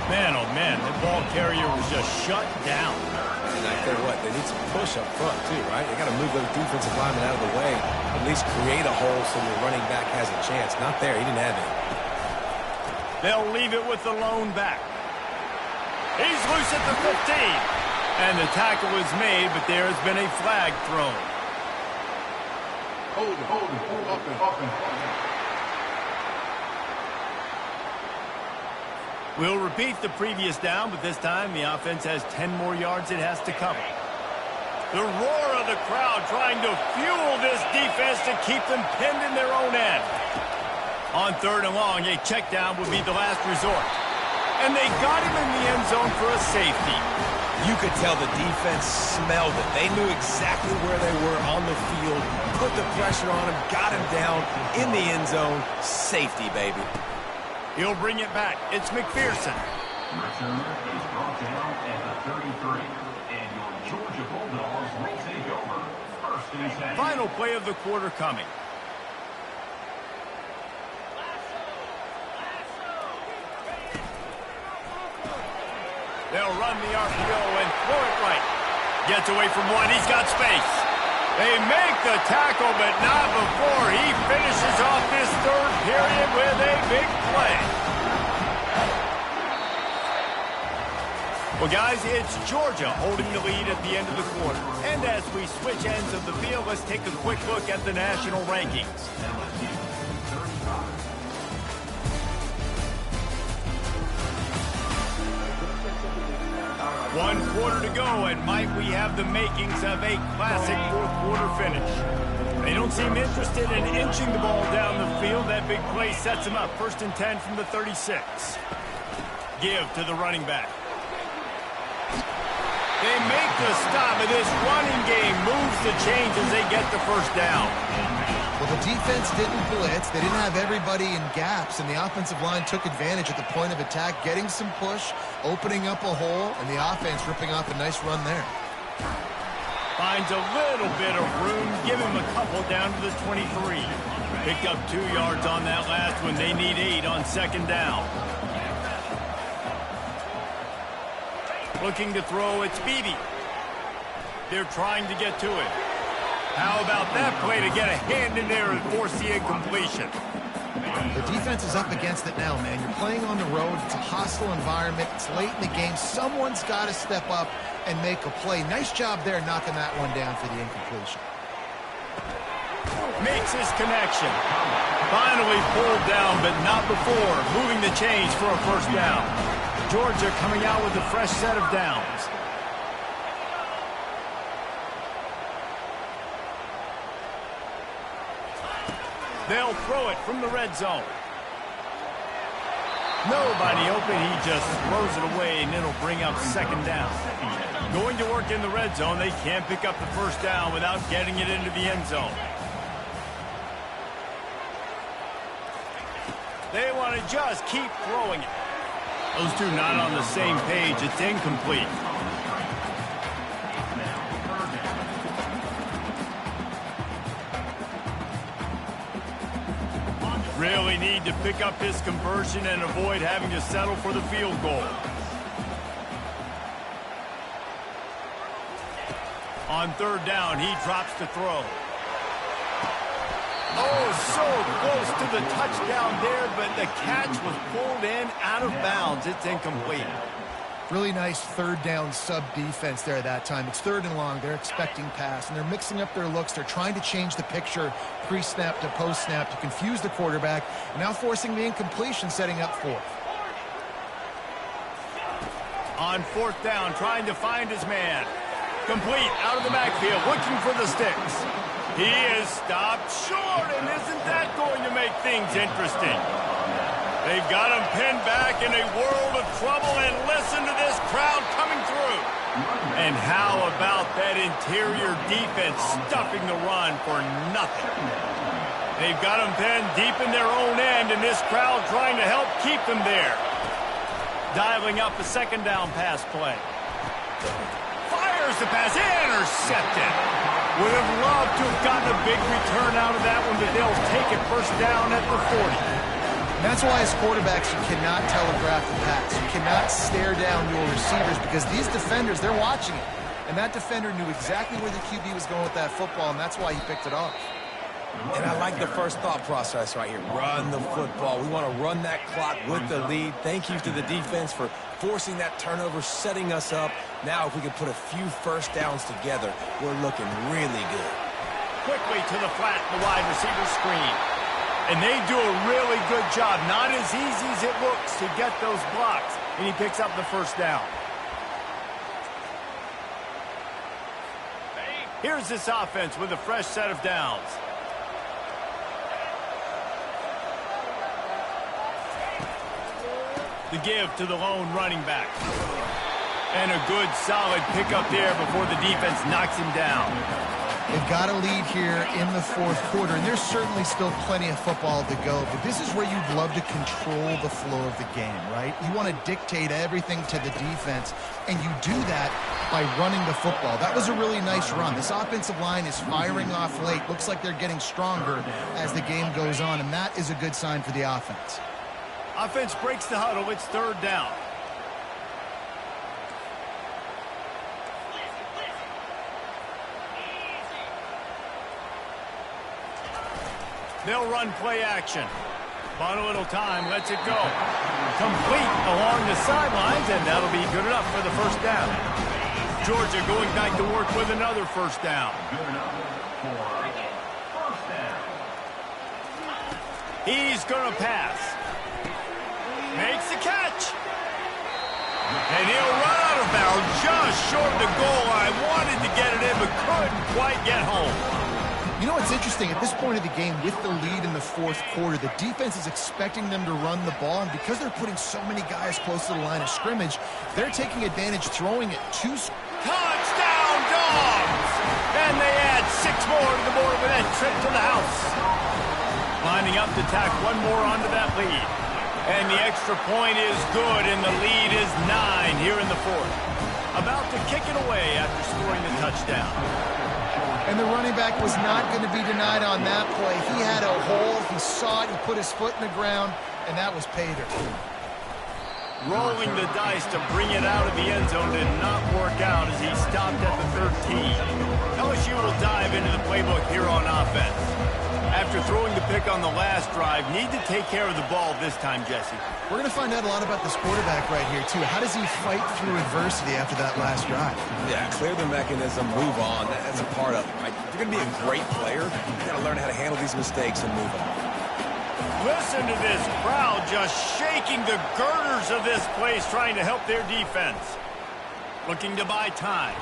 Man, oh man, the ball carrier was just shut down. And I tell you what, they need some push up front too, right? They got to move those defensive linemen out of the way, at least create a hole so the running back has a chance. Not there, he didn't have it. They'll leave it with the lone back. He's loose at the 15. And the tackle is made, but there has been a flag thrown. Hold it. We'll repeat the previous down, but this time the offense has 10 more yards it has to cover. The roar of the crowd trying to fuel this defense to keep them pinned in their own end. On 3rd and long, a check down would be the last resort. And they got him in the end zone for a safety. You could tell the defense smelled it. They knew exactly where they were on the field, put the pressure on him, got him down in the end zone. Safety, baby. He'll bring it back. It's McPherson. Return is brought down at the 33. And your Georgia Bulldogs will take over. First and 10. Final play of the quarter coming. They'll run the RPO and throw it right. Gets away from one. He's got space. They make the tackle, but not before he finishes off this 3rd period with a big play. Well, guys, it's Georgia holding the lead at the end of the quarter. And as we switch ends of the field, let's take a quick look at the national rankings. One quarter to go, and might we have the makings of a classic 4th quarter finish. They don't seem interested in inching the ball down the field. That big play sets them up. 1st and 10 from the 36. Give to the running back. They make the stop, and this running game moves the chains as they get the 1st down. Well, the defense didn't blitz. They didn't have everybody in gaps, and the offensive line took advantage at the point of attack, getting some push, opening up a hole, and the offense ripping off a nice run there. Finds a little bit of room, give him a couple down to the 23. Picked up 2 yards on that last one. They need 8 on 2nd down. Looking to throw, it's Beebe. They're trying to get to it. How about that play to get a hand in there and force the incompletion? The defense is up against it now, man. You're playing on the road. It's a hostile environment. It's late in the game. Someone's got to step up and make a play. Nice job there knocking that one down for the incompletion. Makes his connection. Finally pulled down, but not before. Moving the chains for a 1st down. Georgia coming out with a fresh set of downs. They'll throw it from the red zone. Nobody open. He just throws it away, and it'll bring up 2nd down. Going to work in the red zone. They can't pick up the 1st down without getting it into the end zone. They want to just keep throwing it. Those two not on the same page. It's incomplete. Really need to pick up this conversion and avoid having to settle for the field goal. On 3rd down, he drops to throw. Oh, so close to the touchdown there, but the catch was pulled in out of bounds. It's incomplete. Really nice 3rd down sub-defense there that time. It's 3rd and long. They're expecting pass, and they're mixing up their looks. They're trying to change the picture pre-snap to post-snap to confuse the quarterback, now forcing the incompletion, setting up 4th. On 4th down, trying to find his man. Complete, out of the backfield, looking for the sticks. He is stopped short, and isn't that going to make things interesting? They've got him pinned back in a world of trouble, and listen to this crowd coming through. And how about that interior defense stuffing the run for nothing? They've got him pinned deep in their own end, and this crowd trying to help keep them there. Dialing up a 2nd down pass play. Fires the pass, intercepted. Would have loved to have gotten a big return out of that one, but they'll take it 1st down at the 40. And that's why as quarterbacks, you cannot telegraph the pass. You cannot stare down your receivers because these defenders, they're watching it. And that defender knew exactly where the QB was going with that football, and that's why he picked it off. And I like the first thought process right here. Run the football. We want to run that clock with the lead. Thank you to the defense for forcing that turnover, setting us up. Now if we can put a few first downs together, we're looking really good. Quickly to the flat, the wide receiver screen. And they do a really good job. Not as easy as it looks to get those blocks. And he picks up the first down. Here's this offense with a fresh set of downs. The give to the lone running back. And a good, solid pickup there before the defense knocks him down. They've got a lead here in the fourth quarter, and there's certainly still plenty of football to go, but this is where you'd love to control the flow of the game, right? You want to dictate everything to the defense, and you do that by running the football. That was a really nice run. This offensive line is firing off late. Looks like they're getting stronger as the game goes on, and that is a good sign for the offense. Offense breaks the huddle. It's third down. They'll run play action. Bought a little time, lets it go. Complete along the sidelines, and that'll be good enough for the first down. Georgia going back to work with another first down. Good enough for first down. He's going to pass. Makes the catch. And he'll run out of bounds just short of the goal line. Wanted to get it in, but couldn't quite get home. You know what's interesting? At this point of the game, with the lead in the fourth quarter, the defense is expecting them to run the ball, and because they're putting so many guys close to the line of scrimmage, they're taking advantage, throwing it to... Touchdown, Dogs! And they add 6 more to the board with that trip to the house. Lining up to tack one more onto that lead. And the extra point is good, and the lead is 9 here in the fourth. About to kick it away after scoring the touchdown. And the running back was not going to be denied on that play. He had a hole. He saw it. He put his foot in the ground, and that was pay dirt. Rolling the dice to bring it out of the end zone did not work out as he stopped at the 13. LSU will dive into the playbook here on offense. After throwing the pick on the last drive, need to take care of the ball this time, Jesse. We're going to find out a lot about this quarterback right here, too. How does he fight through adversity after that last drive? Yeah, clear the mechanism, move on. That's a part of it, right? If you're going to be a great player, you got to learn how to handle these mistakes and move on. Listen to this crowd just shaking the girders of this place, trying to help their defense. Looking to buy time.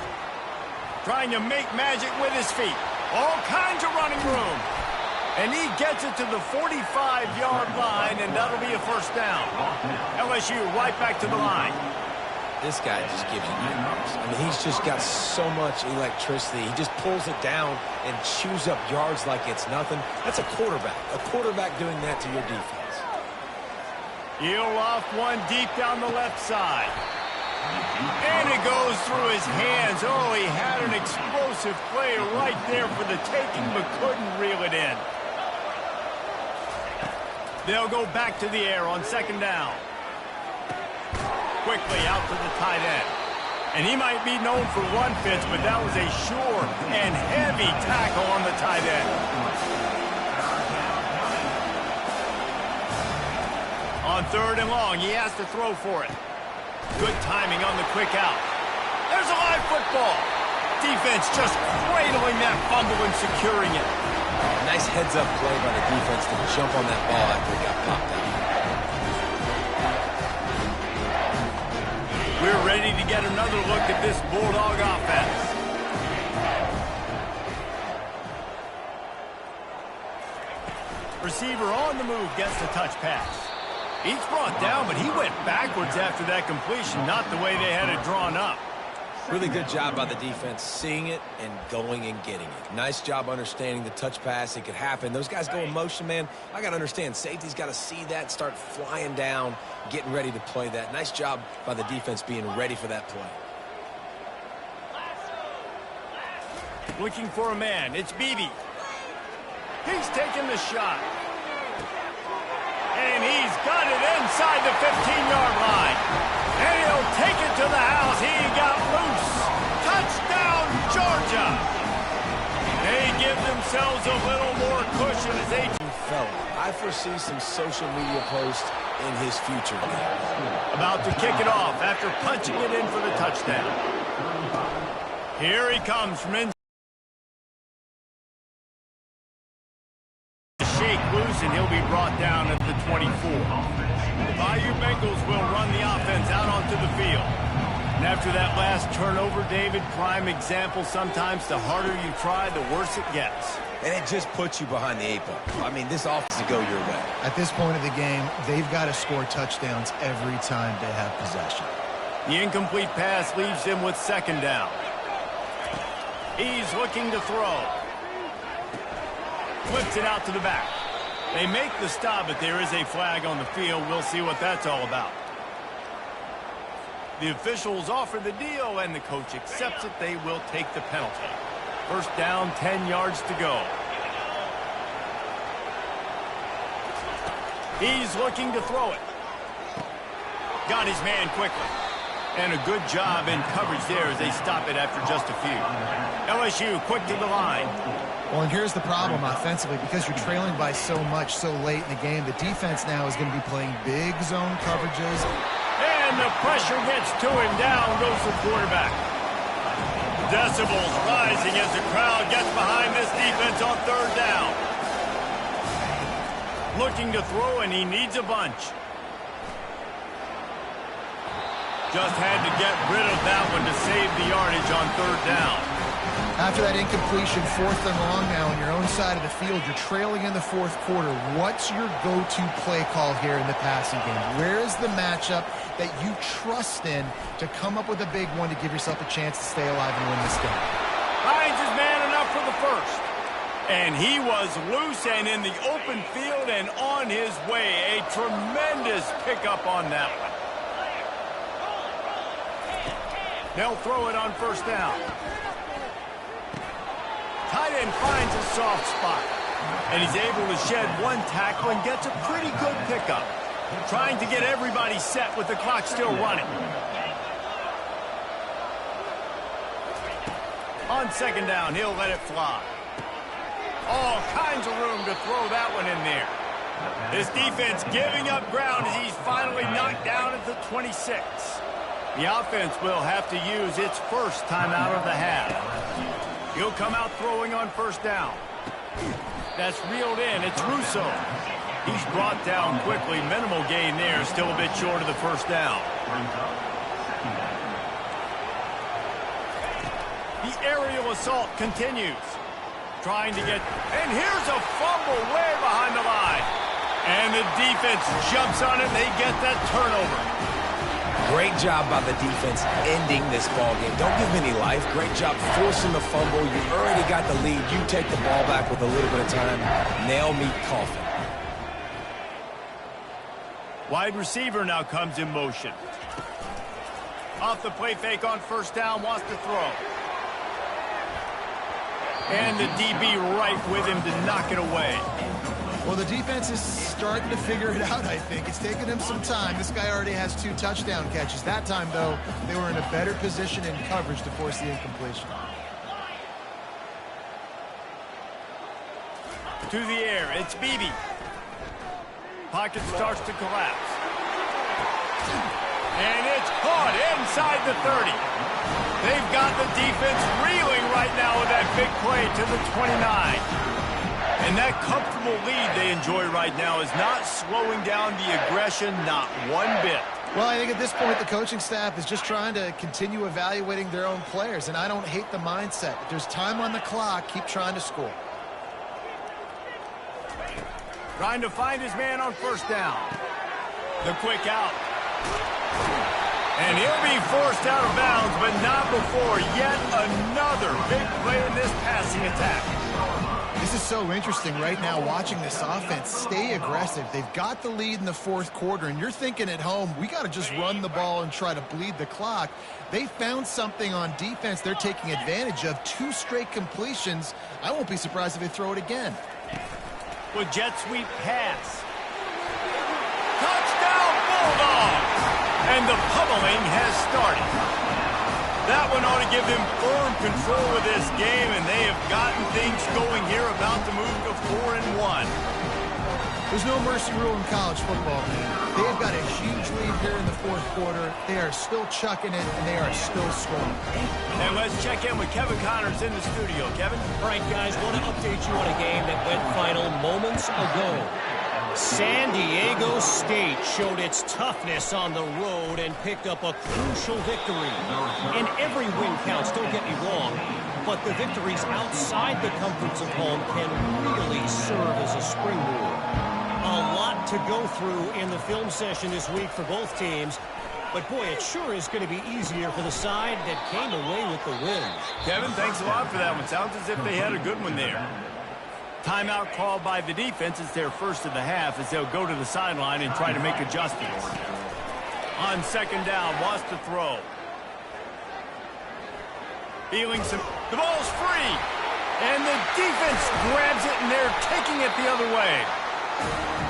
Trying to make magic with his feet. All kinds of running room. And he gets it to the 45-yard line, and that'll be a first down. LSU right back to the line. This guy just gives you nightmares. I mean, he's just got so much electricity. He just pulls it down and chews up yards like it's nothing. That's a quarterback. A quarterback doing that to your defense. He'll off one deep down the left side. And it goes through his hands. Oh, he had an explosive play right there for the taking, but couldn't reel it in. They'll go back to the air on second down. Quickly out to the tight end. And he might be known for run fits, but that was a sure and heavy tackle on the tight end. On third and long, he has to throw for it. Good timing on the quick out. There's a live football. Defense just cradling that fumble and securing it. Nice heads-up play by the defense to jump on that ball after it got popped out. We're ready to get another look at this Bulldog offense. Receiver on the move gets the touch pass. Each brought down, but he went backwards after that completion, not the way they had it drawn up. Really good job by the defense seeing it and going and getting it. Nice job understanding the touch pass. It could happen. Those guys go in motion, man. I got to understand. Safety's got to see that, start flying down, getting ready to play that. Nice job by the defense being ready for that play. Looking for a man. It's Beebe. He's taking the shot. And he's got it inside the 15-yard line. And he'll take it to the house. He got loose. Touchdown, Georgia. They give themselves a little more cushion fella. I foresee some social media posts in his future. About to kick it off after punching it in for the touchdown. Here he comes from inside. Shake loose, and he'll be brought down at the 24. The Bayou Bengals will run the offense out onto the field. And after that last turnover, David, prime example, sometimes the harder you try, the worse it gets. And it just puts you behind the 8 ball. I mean, this offense will go your way. At this point of the game, they've got to score touchdowns every time they have possession. The incomplete pass leaves him with second down. He's looking to throw. Flips it out to the back. They make the stop, but there is a flag on the field. We'll see what that's all about. The officials offer the deal, and the coach accepts it. They will take the penalty. First down, 10 yards to go. He's looking to throw it. Got his man quickly. And a good job in coverage there as they stop it after just a few. LSU quick to the line. Well, and here's the problem offensively. Because you're trailing by so much so late in the game, the defense now is going to be playing big zone coverages. And the pressure gets to him. Down goes the quarterback. Decibels rising as the crowd gets behind this defense on third down. Looking to throw, and he needs a bunch. Just had to get rid of that one to save the yardage on third down. After that incompletion, 4th and long now on your own side of the field, you're trailing in the 4th quarter. What's your go-to play call here in the passing game? Where is the matchup that you trust in to come up with a big one to give yourself a chance to stay alive and win this game? Finds his man enough for the first. And he was loose and in the open field and on his way. A tremendous pickup on that one. They'll throw it on first down. Tight end finds a soft spot. And he's able to shed one tackle and gets a pretty good pickup. Trying to get everybody set with the clock still running. On second down, he'll let it fly. All kinds of room to throw that one in there. This defense giving up ground as he's finally knocked down at the 26. The offense will have to use its first timeout of the half. He'll come out throwing on first down. That's reeled in. It's Russo. He's brought down quickly. Minimal gain there. Still a bit short of the first down. The aerial assault continues. Trying to get... And here's a fumble way behind the line. And the defense jumps on it. They get that turnover. Great job by the defense ending this ball game. Don't give them any life. Great job forcing the fumble. You already got the lead. You take the ball back with a little bit of time. Nail meet coffin. Wide receiver now comes in motion. Off the play fake on first down, wants to throw. And the DB right with him to knock it away. Well, the defense is starting to figure it out, I think. It's taken him some time. This guy already has 2 touchdown catches. That time, though, they were in a better position in coverage to force the incompletion. To the air, it's Beebe. Pocket starts to collapse. And it's caught inside the 30. They've got the defense reeling right now with that big play to the 29. And that comfortable lead they enjoy right now is not slowing down the aggression, not one bit. Well, I think at this point the coaching staff is just trying to continue evaluating their own players, and I don't hate the mindset. If there's time on the clock, keep trying to score. Trying to find his man on first down. The quick out. And he'll be forced out of bounds, but not before yet another big play in this passing attack. This is so interesting right now watching this offense stay aggressive. They've got the lead in the 4th quarter, and you're thinking at home, we got to just run the ball and try to bleed the clock. They found something on defense they're taking advantage of. 2 straight completions. I won't be surprised if they throw it again. With jet sweep pass. Touchdown Bulldogs! And the pummeling has started. That one ought to give them firm control of this game, and they have gotten things going here, about to move to 4-1. There's no mercy rule in college football, man. They've got a huge lead here in the fourth quarter. They are still chucking it, and they are still scoring. And let's check in with Kevin Connors in the studio. Kevin? All right, guys, want to update you on a game that went final moments ago. San Diego State showed its toughness on the road and picked up a crucial victory. And every win counts, don't get me wrong, but the victories outside the comforts of home can really serve as a springboard. A lot to go through in the film session this week for both teams, but boy, it sure is going to be easier for the side that came away with the win. Kevin, thanks a lot for that one. Sounds as if they had a good one there. Timeout called by the defense. It's their first of the half as they'll go to the sideline and try to make adjustments. On second down, wants to throw. Feeling some... The ball's free! And the defense grabs it, and they're taking it the other way.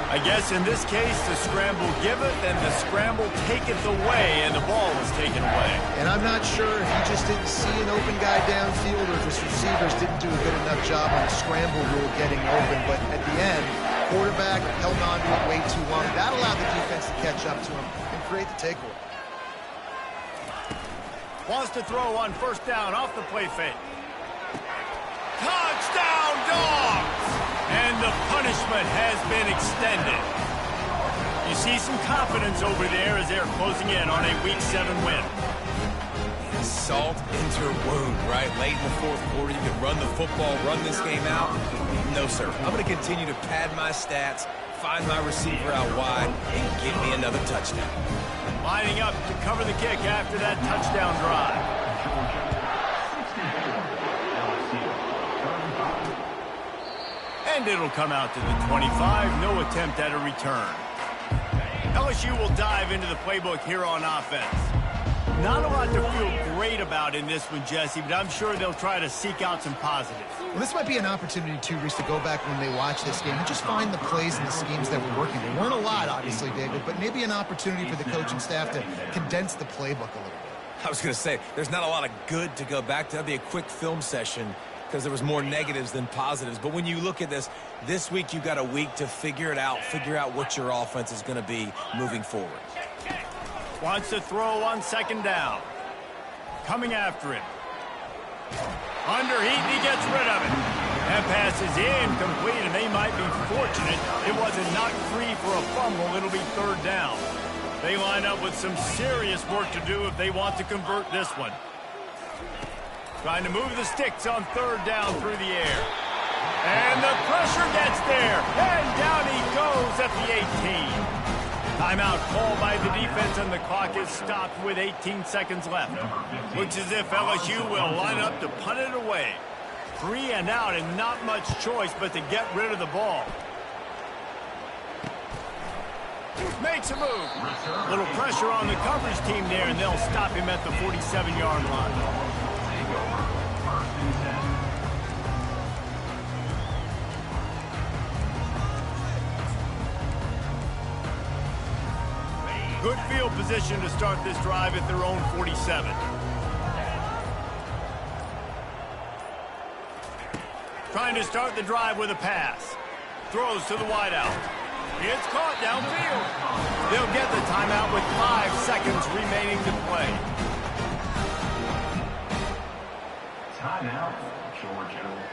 I guess in this case, the scramble giveth and the scramble taketh away, and the ball was taken away. And I'm not sure if he just didn't see an open guy downfield or if his receivers didn't do a good enough job on the scramble rule getting open. But at the end, quarterback held on to it way too long. That allowed the defense to catch up to him and create the takeaway. Wants to throw on first down off the play fake. Touchdown, Dogs! And the punishment has been extended. You see some confidence over there as they're closing in on a Week 7 win. Salt into her wound, right? Late in the fourth quarter, you can run the football, run this game out. No, sir. I'm going to continue to pad my stats, find my receiver out wide, and give me another touchdown. Lining up to cover the kick after that touchdown drive. And it'll come out to the 25. No attempt at a return. LSU will dive into the playbook here on offense. Not a lot to feel great about in this one, Jesse, but I'm sure they'll try to seek out some positives. Well, this might be an opportunity, too, Reese, to go back when they watch this game and just find the plays and the schemes that were working. There weren't a lot, obviously, David, but maybe an opportunity for the coaching staff to condense the playbook a little bit. I was going to say, there's not a lot of good to go back to. That'd be a quick film session because there was more negatives than positives. But when you look at this week you got a week to figure it out, figure out what your offense is going to be moving forward. Wants to throw on second down. Coming after it. Under heat, and he gets rid of it. That pass is incomplete, and they might be fortunate it wasn't knocked free for a fumble. It'll be third down. They line up with some serious work to do if they want to convert this one. Trying to move the sticks on third down through the air. And the pressure gets there. And down he goes at the 18. Timeout called by the defense, and the clock is stopped with 18 seconds left. Looks as if LSU will line up to punt it away. 3 and out, and not much choice but to get rid of the ball. Makes a move. Little pressure on the coverage team there, and they'll stop him at the 47-yard line. Good field position to start this drive at their own 47. Trying to start the drive with a pass. Throws to the wideout. It's caught downfield. They'll get the timeout with 5 seconds remaining to play. Timeout, Georgia.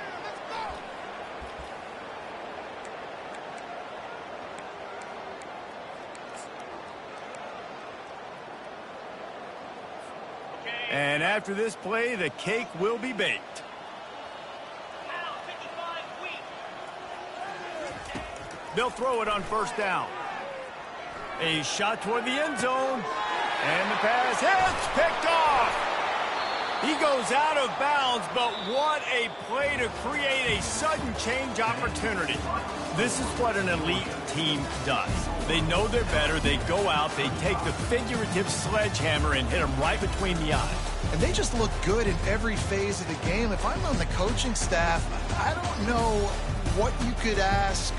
And after this play, the cake will be baked. They'll throw it on first down. A shot toward the end zone. And the pass hits, picked off. He goes out of bounds, but what a play to create a sudden change opportunity. This is what an elite team does. They know they're better. They go out. They take the figurative sledgehammer and hit them right between the eyes. And they just look good in every phase of the game. If I'm on the coaching staff, I don't know what you could ask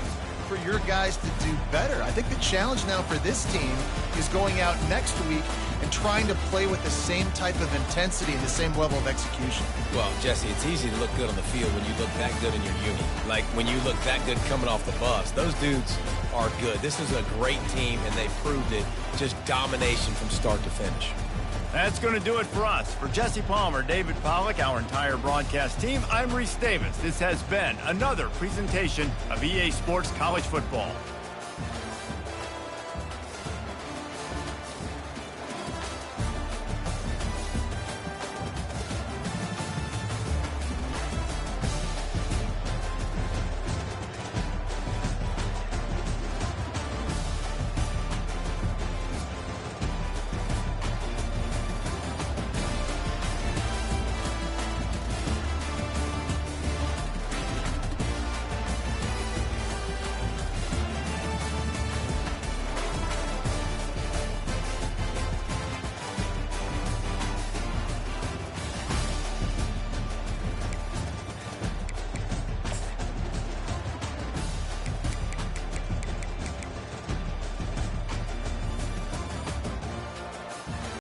for your guys to do better. I think the challenge now for this team is going out next week and trying to play with the same type of intensity and the same level of execution. Well, Jesse, it's easy to look good on the field when you look that good in your uni. Like when you look that good coming off the bus. Those dudes are good. This is a great team, and they proved it. Just domination from start to finish. That's going to do it for us. For Jesse Palmer, David Pollack, our entire broadcast team, I'm Reese Davis. This has been another presentation of EA Sports College Football.